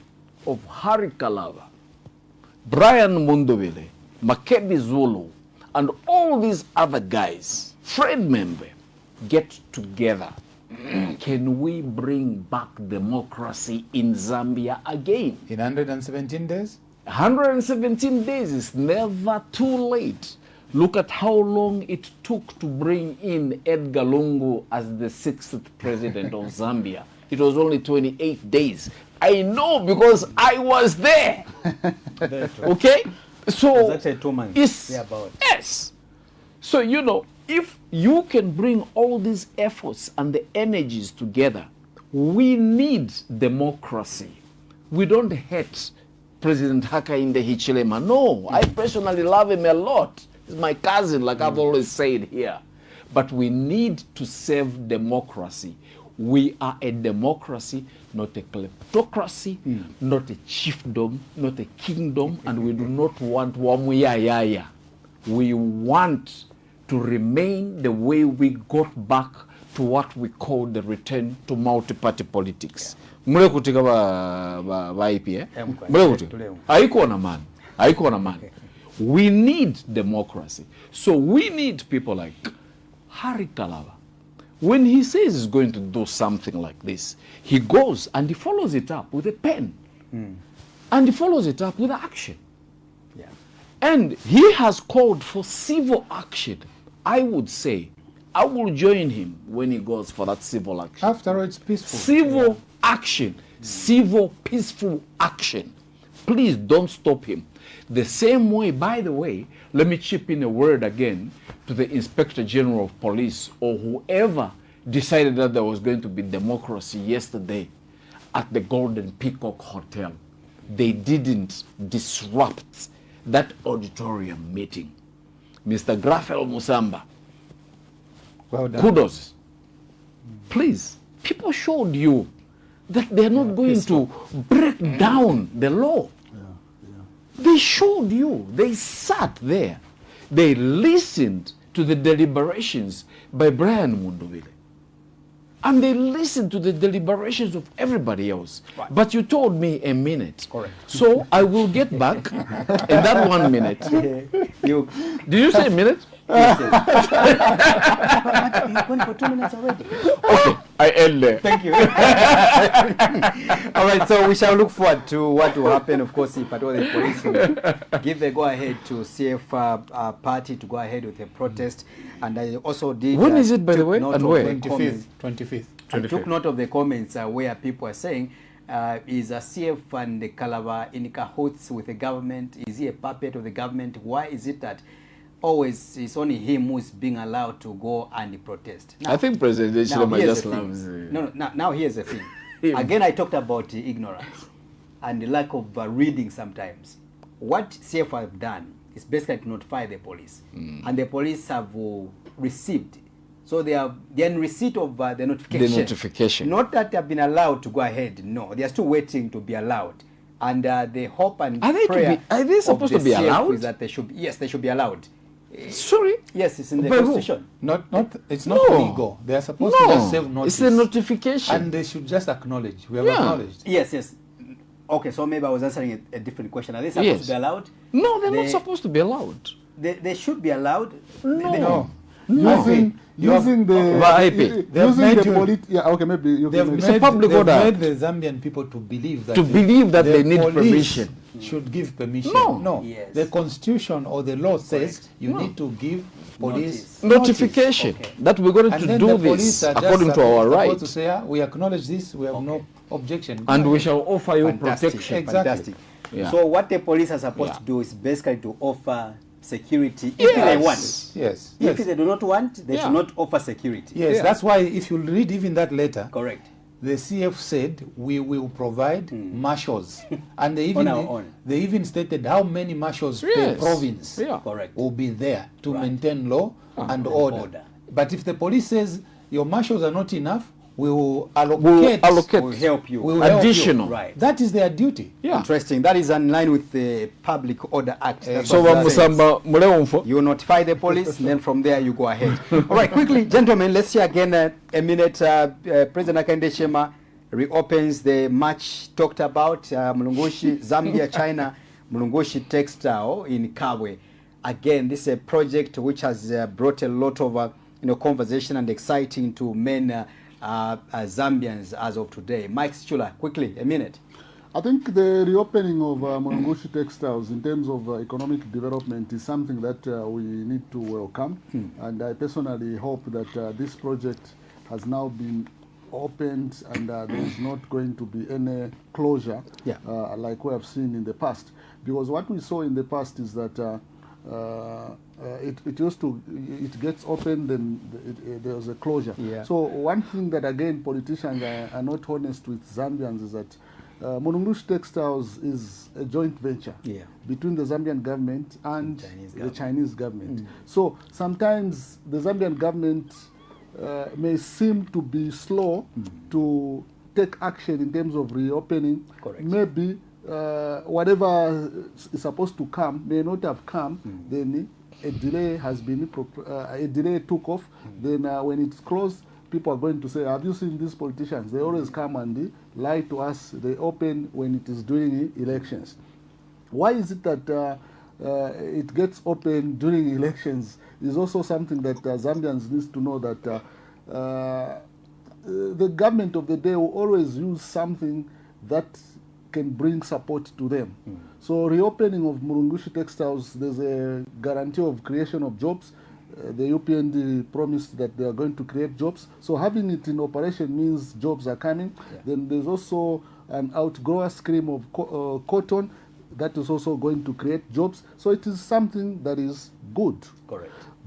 of Hari Kalaba, Brian Mundubile, Makebi Zulu, and all these other guys, Fred Membe, get together, can we bring back democracy in Zambia again? In 117 days? 117 days is never too late Look at how long it took to bring in Edgar Lungu as the 6th president of Zambia. It was only 28 days. I know because I was there. Okay? So, it's actually 2 months. Yes. So, you know, if you can bring all these efforts and the energies together, we need democracy. We don't hate President Hakainde Hichilema. No, I personally love him a lot. He's my cousin, like I've always said here. But we need to save democracy. We are a democracy, not a kleptocracy, not a chiefdom, not a kingdom, and we do not want wamuyayaya. We want to remain the way we got back to what we call the return to multi-party politics. Mule kutika ba IP, eh? Mule kutika. Haikuwa na mani. We need democracy. So we need people like Hari Kalaba. When he says he's going to do something like this, he goes and he follows it up with a pen. And he follows it up with action. Yeah. And he has called for civil action. I would say, I will join him when he goes for that civil action. After all, it's peaceful. Civil action. Civil, peaceful action. Please don't stop him. The same way, by the way, let me chip in a word again to the Inspector General of Police or whoever decided that there was going to be democracy yesterday at the Golden Peacock Hotel. They didn't disrupt that auditorium meeting. Mr. Grafel Musamba, well done. Kudos. Please, people showed you that they're not going to break down the law. They showed you. They sat there. They listened to the deliberations by Brian Mundubile. And they listened to the deliberations of everybody else. Right. But you told me a minute. Correct. So I will get back in that 1 minute. Did you say a minute? Yes. You've gone for 2 minutes already. Okay, I end there. Thank you. All right, so we shall look forward to what will happen, of course, if at all the police will give the go-ahead to CF party to go ahead with the protest. And I also did... When is it, by the way, and where? 25th. I took note of the comments where people are saying, is a CF and the KALABA in cahoots with the government? Is he a puppet of the government? Why is it that always it's only him who's being allowed to go and protest? Now, I think President Hichilema just loves it. Now here's the thing. Again, I talked about ignorance and the lack of reading sometimes. What CF have done is basically to notify the police. And the police have received. So they are in receipt of the notification. The notification. Not that they have been allowed to go ahead. No, they are still waiting to be allowed. And the hope and prayer are they supposed to be allowed? Is that they should, yes, they should be allowed. Sorry? Yes, it's in the By who? Constitution. It's not legal. They are supposed to just save notice. It's a notification. And they should just acknowledge. We have acknowledged. Yes. Okay, so maybe I was answering a different question. Are they supposed to be allowed? No, they're not supposed to be allowed. They should be allowed. No. Using the public order. They've made the Zambian people to believe that they need permission. Should give permission. No. Yes. The constitution or the law says you need to give police notification that we're going to do this according to our right. To say, we acknowledge this, we have no objection. And we shall offer you protection. Exactly. Fantastic. Yeah. So what the police are supposed to do is basically to offer security if they want. Yes. If they do not want, they should not offer security. Yes, that's why if you read even that letter, correct, the CF said we will provide marshals, and they even stated how many marshals per province correct, will be there to maintain law and order. But if the police says your marshals are not enough, we will allocate. We'll help you. We will additional. Right. That is their duty. Yeah. Interesting. That is in line with the Public Order Act. So you notify the police, and then from there you go ahead. All right, quickly, gentlemen, let's hear again a minute. President Hakainde Hichilema reopens the much talked about Mulungushi, Zambia, China, Mulungushi Textile in Kabwe. Again, this is a project which has brought a lot of conversation and exciting to men Zambians as of today. Mike Schula, quickly, a minute. I think the reopening of Mulungushi Textiles in terms of economic development is something that we need to welcome. And I personally hope that this project has now been opened and there is not going to be any closure like we have seen in the past. Because what we saw in the past is that it gets open, then there's a closure. So one thing that again politicians are not honest with Zambians is that Mulungushi Textiles is a joint venture between the Zambian government and the Chinese government. So sometimes the Zambian government may seem to be slow to take action in terms of reopening. Maybe whatever is supposed to come may not have come, then a delay has been, a delay took off, then when it's closed, people are going to say, have you seen these politicians? They always come and lie to us, they open when it is during elections. Why is it that it gets open during elections is also something that Zambians need to know that the government of the day will always use something that can bring support to them. So reopening of Mulungushi Textiles, there's a guarantee of creation of jobs. The UPND promised that they are going to create jobs. So having it in operation means jobs are coming. Then there's also an outgrower scheme of cotton that is also going to create jobs. So it is something that is good.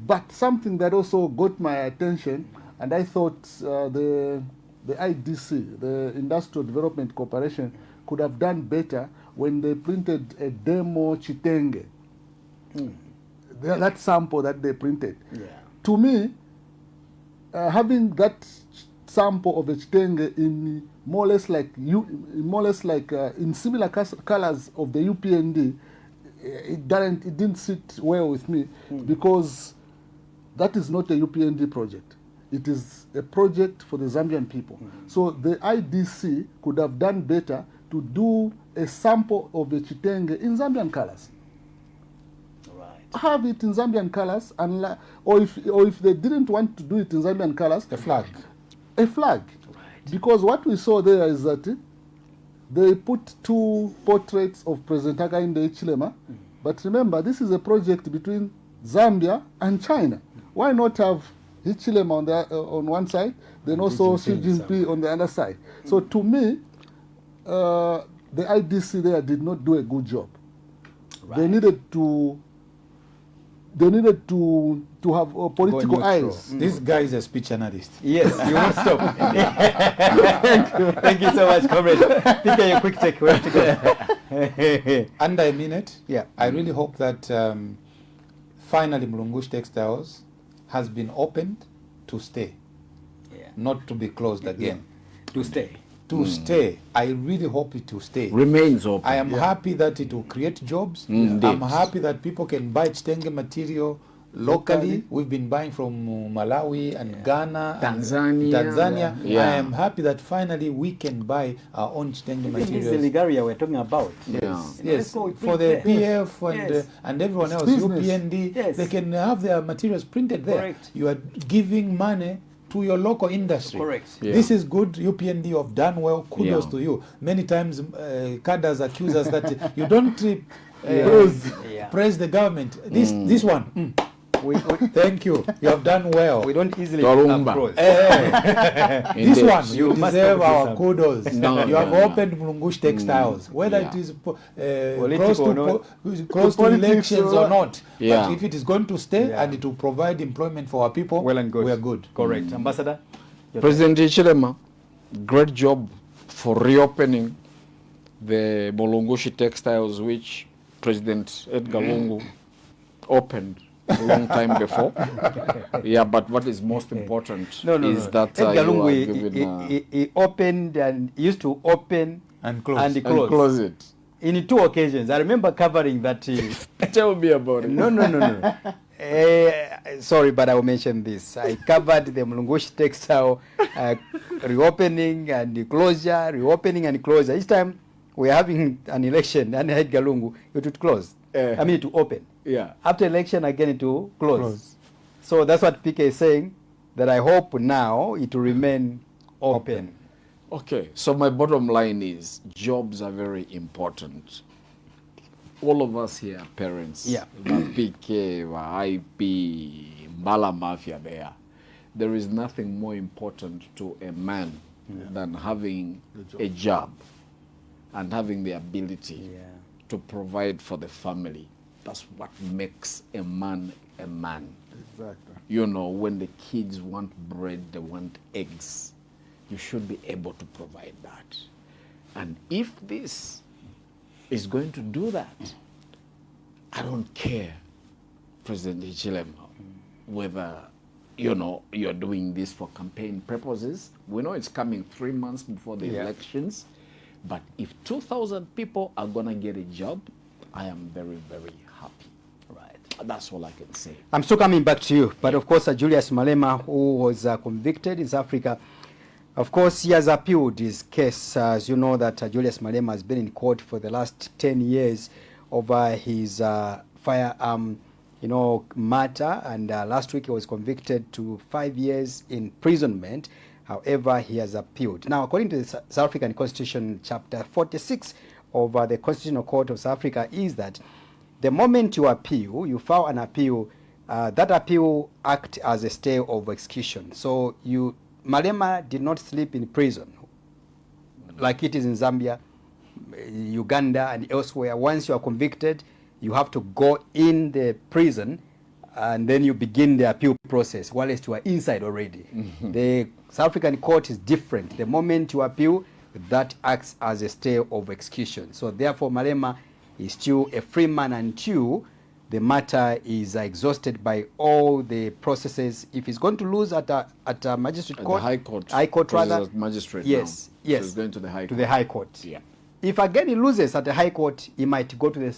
But something that also got my attention, and I thought the IDC, the Industrial Development Corporation, could have done better when they printed a demo chitenge. That sample that they printed. To me, having that sample of a chitenge in more or less like in similar colors of the UPND, it didn't sit well with me because that is not a UPND project. It is a project for the Zambian people. So the IDC could have done better to do a sample of the chitenge in Zambian colors. Have it in Zambian colors, and or if they didn't want to do it in Zambian colors, a flag. Because what we saw there is that they put two portraits of President Hakainde Hichilema. But remember, this is a project between Zambia and China. Why not have Hichilema on one side, then also Xi Jinping on the other side? So to me, the IDC there did not do a good job. They needed to have political eyes. This guy is a speech analyst. Yes, you won't stop. Thank you so much, comrade. PK, a quick take. We have to go. Under a minute. I really hope that finally Mulungushi Textiles has been opened to stay, not to be closed again. To stay. To stay. I really hope it will stay. Remains open. I am happy that it will create jobs. I'm happy that people can buy chitenge material locally. We've been buying from Malawi and Ghana, Tanzania. I am happy that finally we can buy our own chitenge materials. This is the legal area we're talking about. Yes. For the PF and everyone else, UPND, they can have their materials printed there. You are giving money to your local industry. This is good. UPND, you have done well. Kudos to you. Many times cadres accuse us that you don't praise the government. This one. Thank you. You have done well. We don't easily approach. This one, you deserve our kudos. You have opened Mulungushi Textiles, whether it is close to elections or not. But if it is going to stay and it will provide employment for our people, well and good. We are good. Correct. Ambassador? President Hichilema, great job for reopening the Mulungushi Textiles, which President Edgar Lungu opened a long time before. But what is most important is that Edgar Lungu, he opened and used to open and close it in 2 occasions. I remember covering that. Tell me about it. No. Sorry, but I will mention this. I covered the Mulungushi Textile reopening and closure, reopening and closure. Each time we are having an election and Edgar Lungu, it would close. I mean, to open. After election, again, it will close. So that's what PK is saying, that I hope now it will remain open. Okay, so my bottom line is jobs are very important. All of us here are parents. Yeah. PK, IP, Mbala Mafia there. There is nothing more important to a man than having a job and having the ability to provide for the family. That's what makes a man a man. Exactly. You know, when the kids want bread, they want eggs. You should be able to provide that. And if this is going to do that, I don't care, President Hichilema, whether, you know, you're doing this for campaign purposes. We know it's coming 3 months before the elections. But if 2,000 people are going to get a job, I am very, very happy. Right. That's all I can say. I'm still coming back to you. But of course, Julius Malema, who was convicted in South Africa, of course, he has appealed his case. As you know that Julius Malema has been in court for the last 10 years over his firearm, you know, matter. And last week he was convicted to 5 years imprisonment. However, he has appealed. Now, according to the South African Constitution, Chapter 46 of the Constitutional Court of South Africa is that the moment you appeal, you file an appeal, that appeal acts as a stay of execution. So Malema did not sleep in prison like it is in Zambia, Uganda, and elsewhere. Once you are convicted, you have to go in the prison and then you begin the appeal process, while you are inside already. The South African court is different. The moment you appeal, that acts as a stay of execution. So therefore, Malema is still a free man until the matter is exhausted by all the processes. If he's going to lose at a magistrate court, High Court rather, magistrate. yes, now. yes, so he's going to the High Court. To the High Court. Yeah. If again he loses at the High Court, he might go to the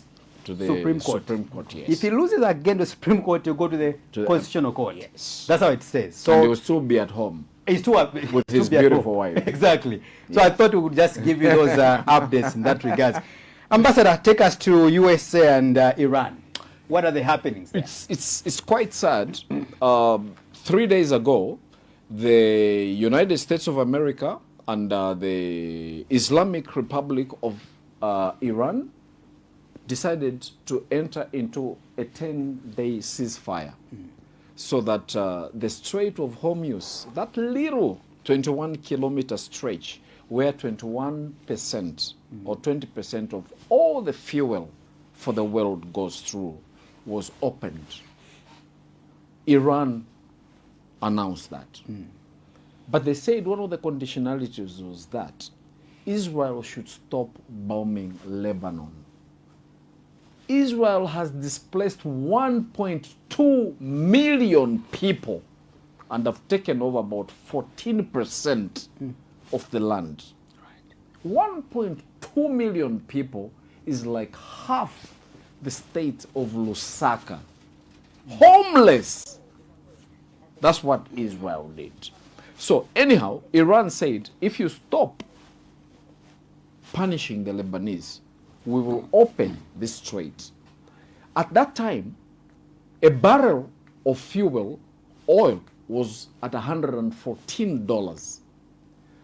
Supreme Court. Supreme Court, yes. If he loses again the Supreme Court, he'll go to the Constitutional Court. Yes. That's how it says. So and he will still be at home. He's still with his beautiful wife. Exactly. So I thought we would just give you those updates in that regard. Ambassador, take us to USA and Iran. What are the happenings there? It's quite sad. 3 days ago, the United States of America and the Islamic Republic of Iran decided to enter into a 10-day ceasefire so that the Strait of Hormuz, that little 21-kilometer stretch where 21% or 20% of all the fuel for the world goes through, was opened. Iran announced that. But they said one of the conditionalities was that Israel should stop bombing Lebanon. Israel has displaced 1.2 million people and have taken over about 14% of the land. 1.2 million people is like half the state of Lusaka. Homeless. That's what Israel did. So anyhow, Iran said, if you stop punishing the Lebanese, we will open this strait. At that time, a barrel of fuel, oil, was at $114.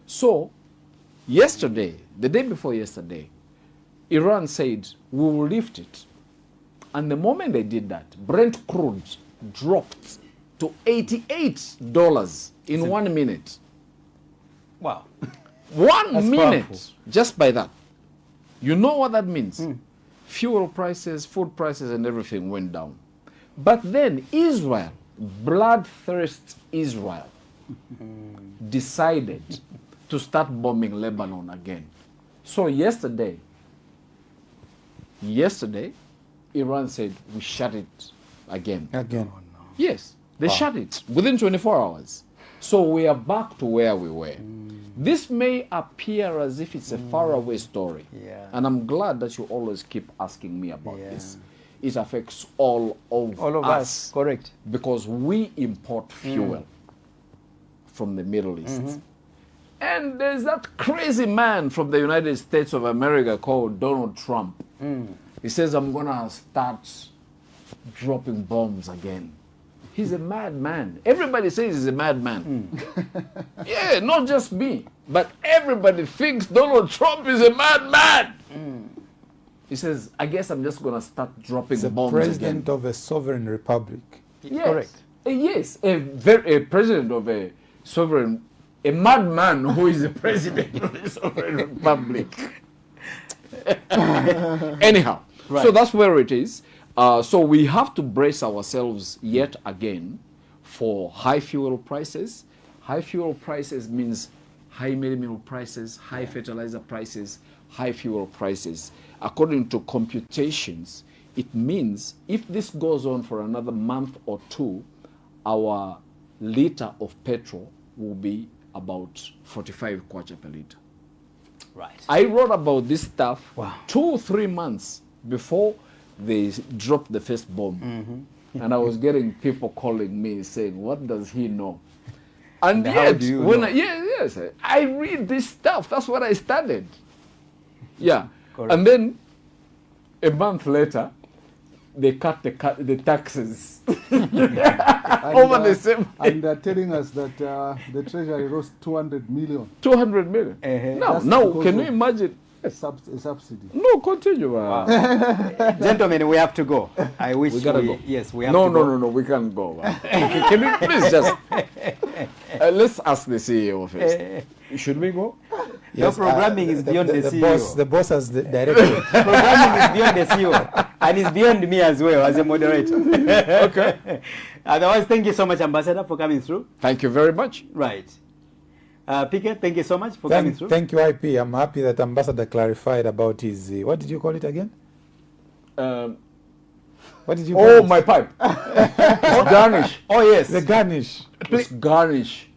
So yesterday, the day before yesterday, Iran said, we will lift it. And the moment they did that, Brent crude dropped to $88 in 1 minute. Wow. 1 That's minute, powerful. just by that. You know what that means? Fuel prices, food prices, and everything went down. But then Israel, bloodthirst Israel, decided to start bombing Lebanon again. So yesterday, Iran said, we shut it again. Again. Yes, they shut it within 24 hours. So we are back to where we were. This may appear as if it's a faraway story. Yeah. And I'm glad that you always keep asking me about this. It affects all of us. Correct. Because we import fuel from the Middle East. And there's that crazy man from the United States of America called Donald Trump. He says, I'm going to start dropping bombs again. He's a madman. Everybody says he's a madman. Yeah, not just me. But everybody thinks Donald Trump is a madman. He says, I guess I'm just going to start dropping The bombs president again. of a sovereign republic. Yes. Correct. Yes, a president of a sovereign, a madman who is the president of a sovereign republic. Anyhow, so that's where it is. So we have to brace ourselves yet again for high fuel prices. High fuel prices means high meal prices, high fertilizer prices, high fuel prices. According to computations, it means if this goes on for another month or two, our liter of petrol will be about 45 kwacha per liter. Right. I wrote about this stuff 2 or 3 months before they dropped the first bomb. And I was getting people calling me saying, what does he know? And how yet, do you when know? yes, I read this stuff. That's what I studied. Yeah. Correct. And then a month later, they cut the taxes over the same. And they're telling us that the treasury lost 200 million. 200 million. Now, can you imagine? A subsidy. No, continue. Gentlemen, we have to go. I wish We gotta go. Yes, we have to go. No, we can't go. Can we please just let's ask the CEO first. Should we go? Your programming is beyond the CEO. The boss has directed. Programming is beyond the CEO, and it's beyond me as well as a moderator. Okay. Otherwise, thank you so much, Ambassador, for coming through. Thank you very much. Right. Piquet, thank you so much for coming through. Thank you, IP. I'm happy that Ambassador clarified about his, what did you call it again? What did you call it? My pipe. It's garnish. Oh, yes. The garnish. It's garnish.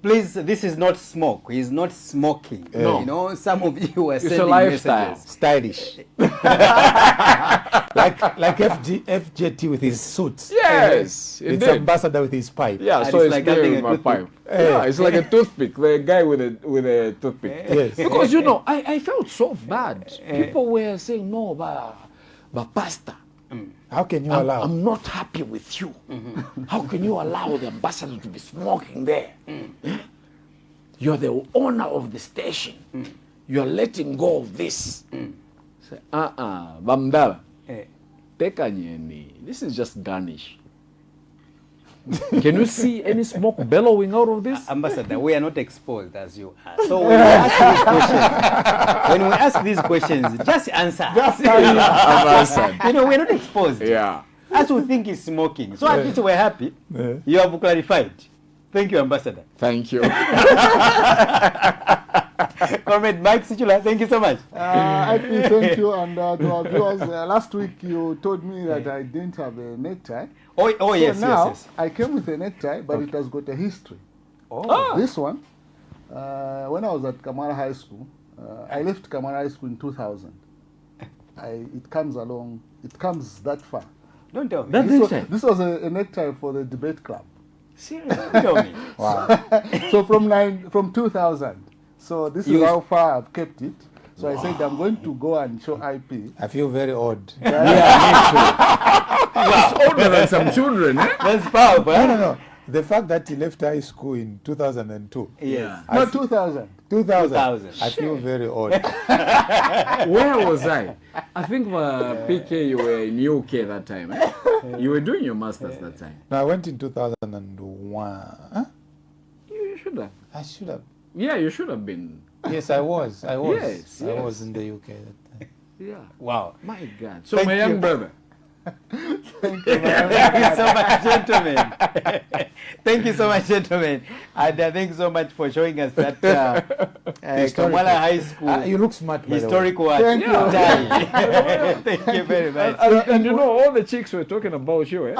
Please, this is not smoke. He's not smoking. No. You know, some of you are It's sending a lifestyle. messages. Stylish. like FJT with his suits. Yes, It's indeed. Ambassador with his pipe. Yeah, And so it's it's like like having with a my toothpick. pipe. Yeah, it's like a toothpick. The guy with a toothpick. Yes. Because you know, I felt so bad. People were saying, no, but Pastor, How can you allow? I'm not happy with you. How can you allow the ambassador to be smoking there? You're the owner of the station. You're letting go of this. Say, Bamdala, this is just garnish. Can you see any smoke bellowing out of this? Ambassador, we are not exposed as you are. So when we ask these questions, just answer. You know, we're not exposed. Yeah. As we think is smoking. So at least we're happy. You have clarified. Thank you, Ambassador. Thank you. Comrade Mike Sichula, thank you so much. IP, thank you. And to our viewers, last week you told me that I didn't have a necktie. Oh, So yes, now yes. I came with a necktie, but it has got a history. Oh. This one, when I was at Kamara High School, I left Kamara High School in 2000. It comes that far. Don't tell me. This was a necktie for the debate club. Seriously? Tell me. Wow. So from 2000. So this is how far I've kept it. So I said I'm going to go and show IP. I feel very odd. It's older than some children, eh? That's powerful. No. The fact that he left high school in 2002. Yes. No, 2000. 2000. I feel very odd. Where was I? I think PK, you were in UK that time. Eh? You were doing your masters that time. No, I went in 2001. Huh? You should have. I should have. Yeah, you should have been. Yes, I was. Yes, I was in the UK that time. Yeah. Wow. My God. So Thank my you. young brother. Thank you so much, gentlemen. Thank you so much, gentlemen. And thank you so much for showing us that Kamala High School you look smart, by the way. historical Thank you. tie. Thank you very much. And you know, all the chicks were talking about you, eh?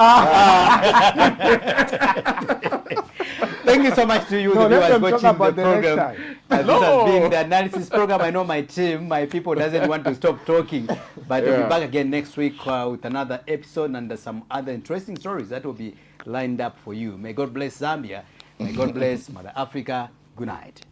Thank you so much to you, No, the let them viewers talk watching the about the program. necktie. This has been the analysis program. I know my team, my people doesn't want to stop talking. But we'll be back again next week with another episode and some other interesting stories that will be lined up for you. May God bless Zambia. May God bless Mother Africa. Good night.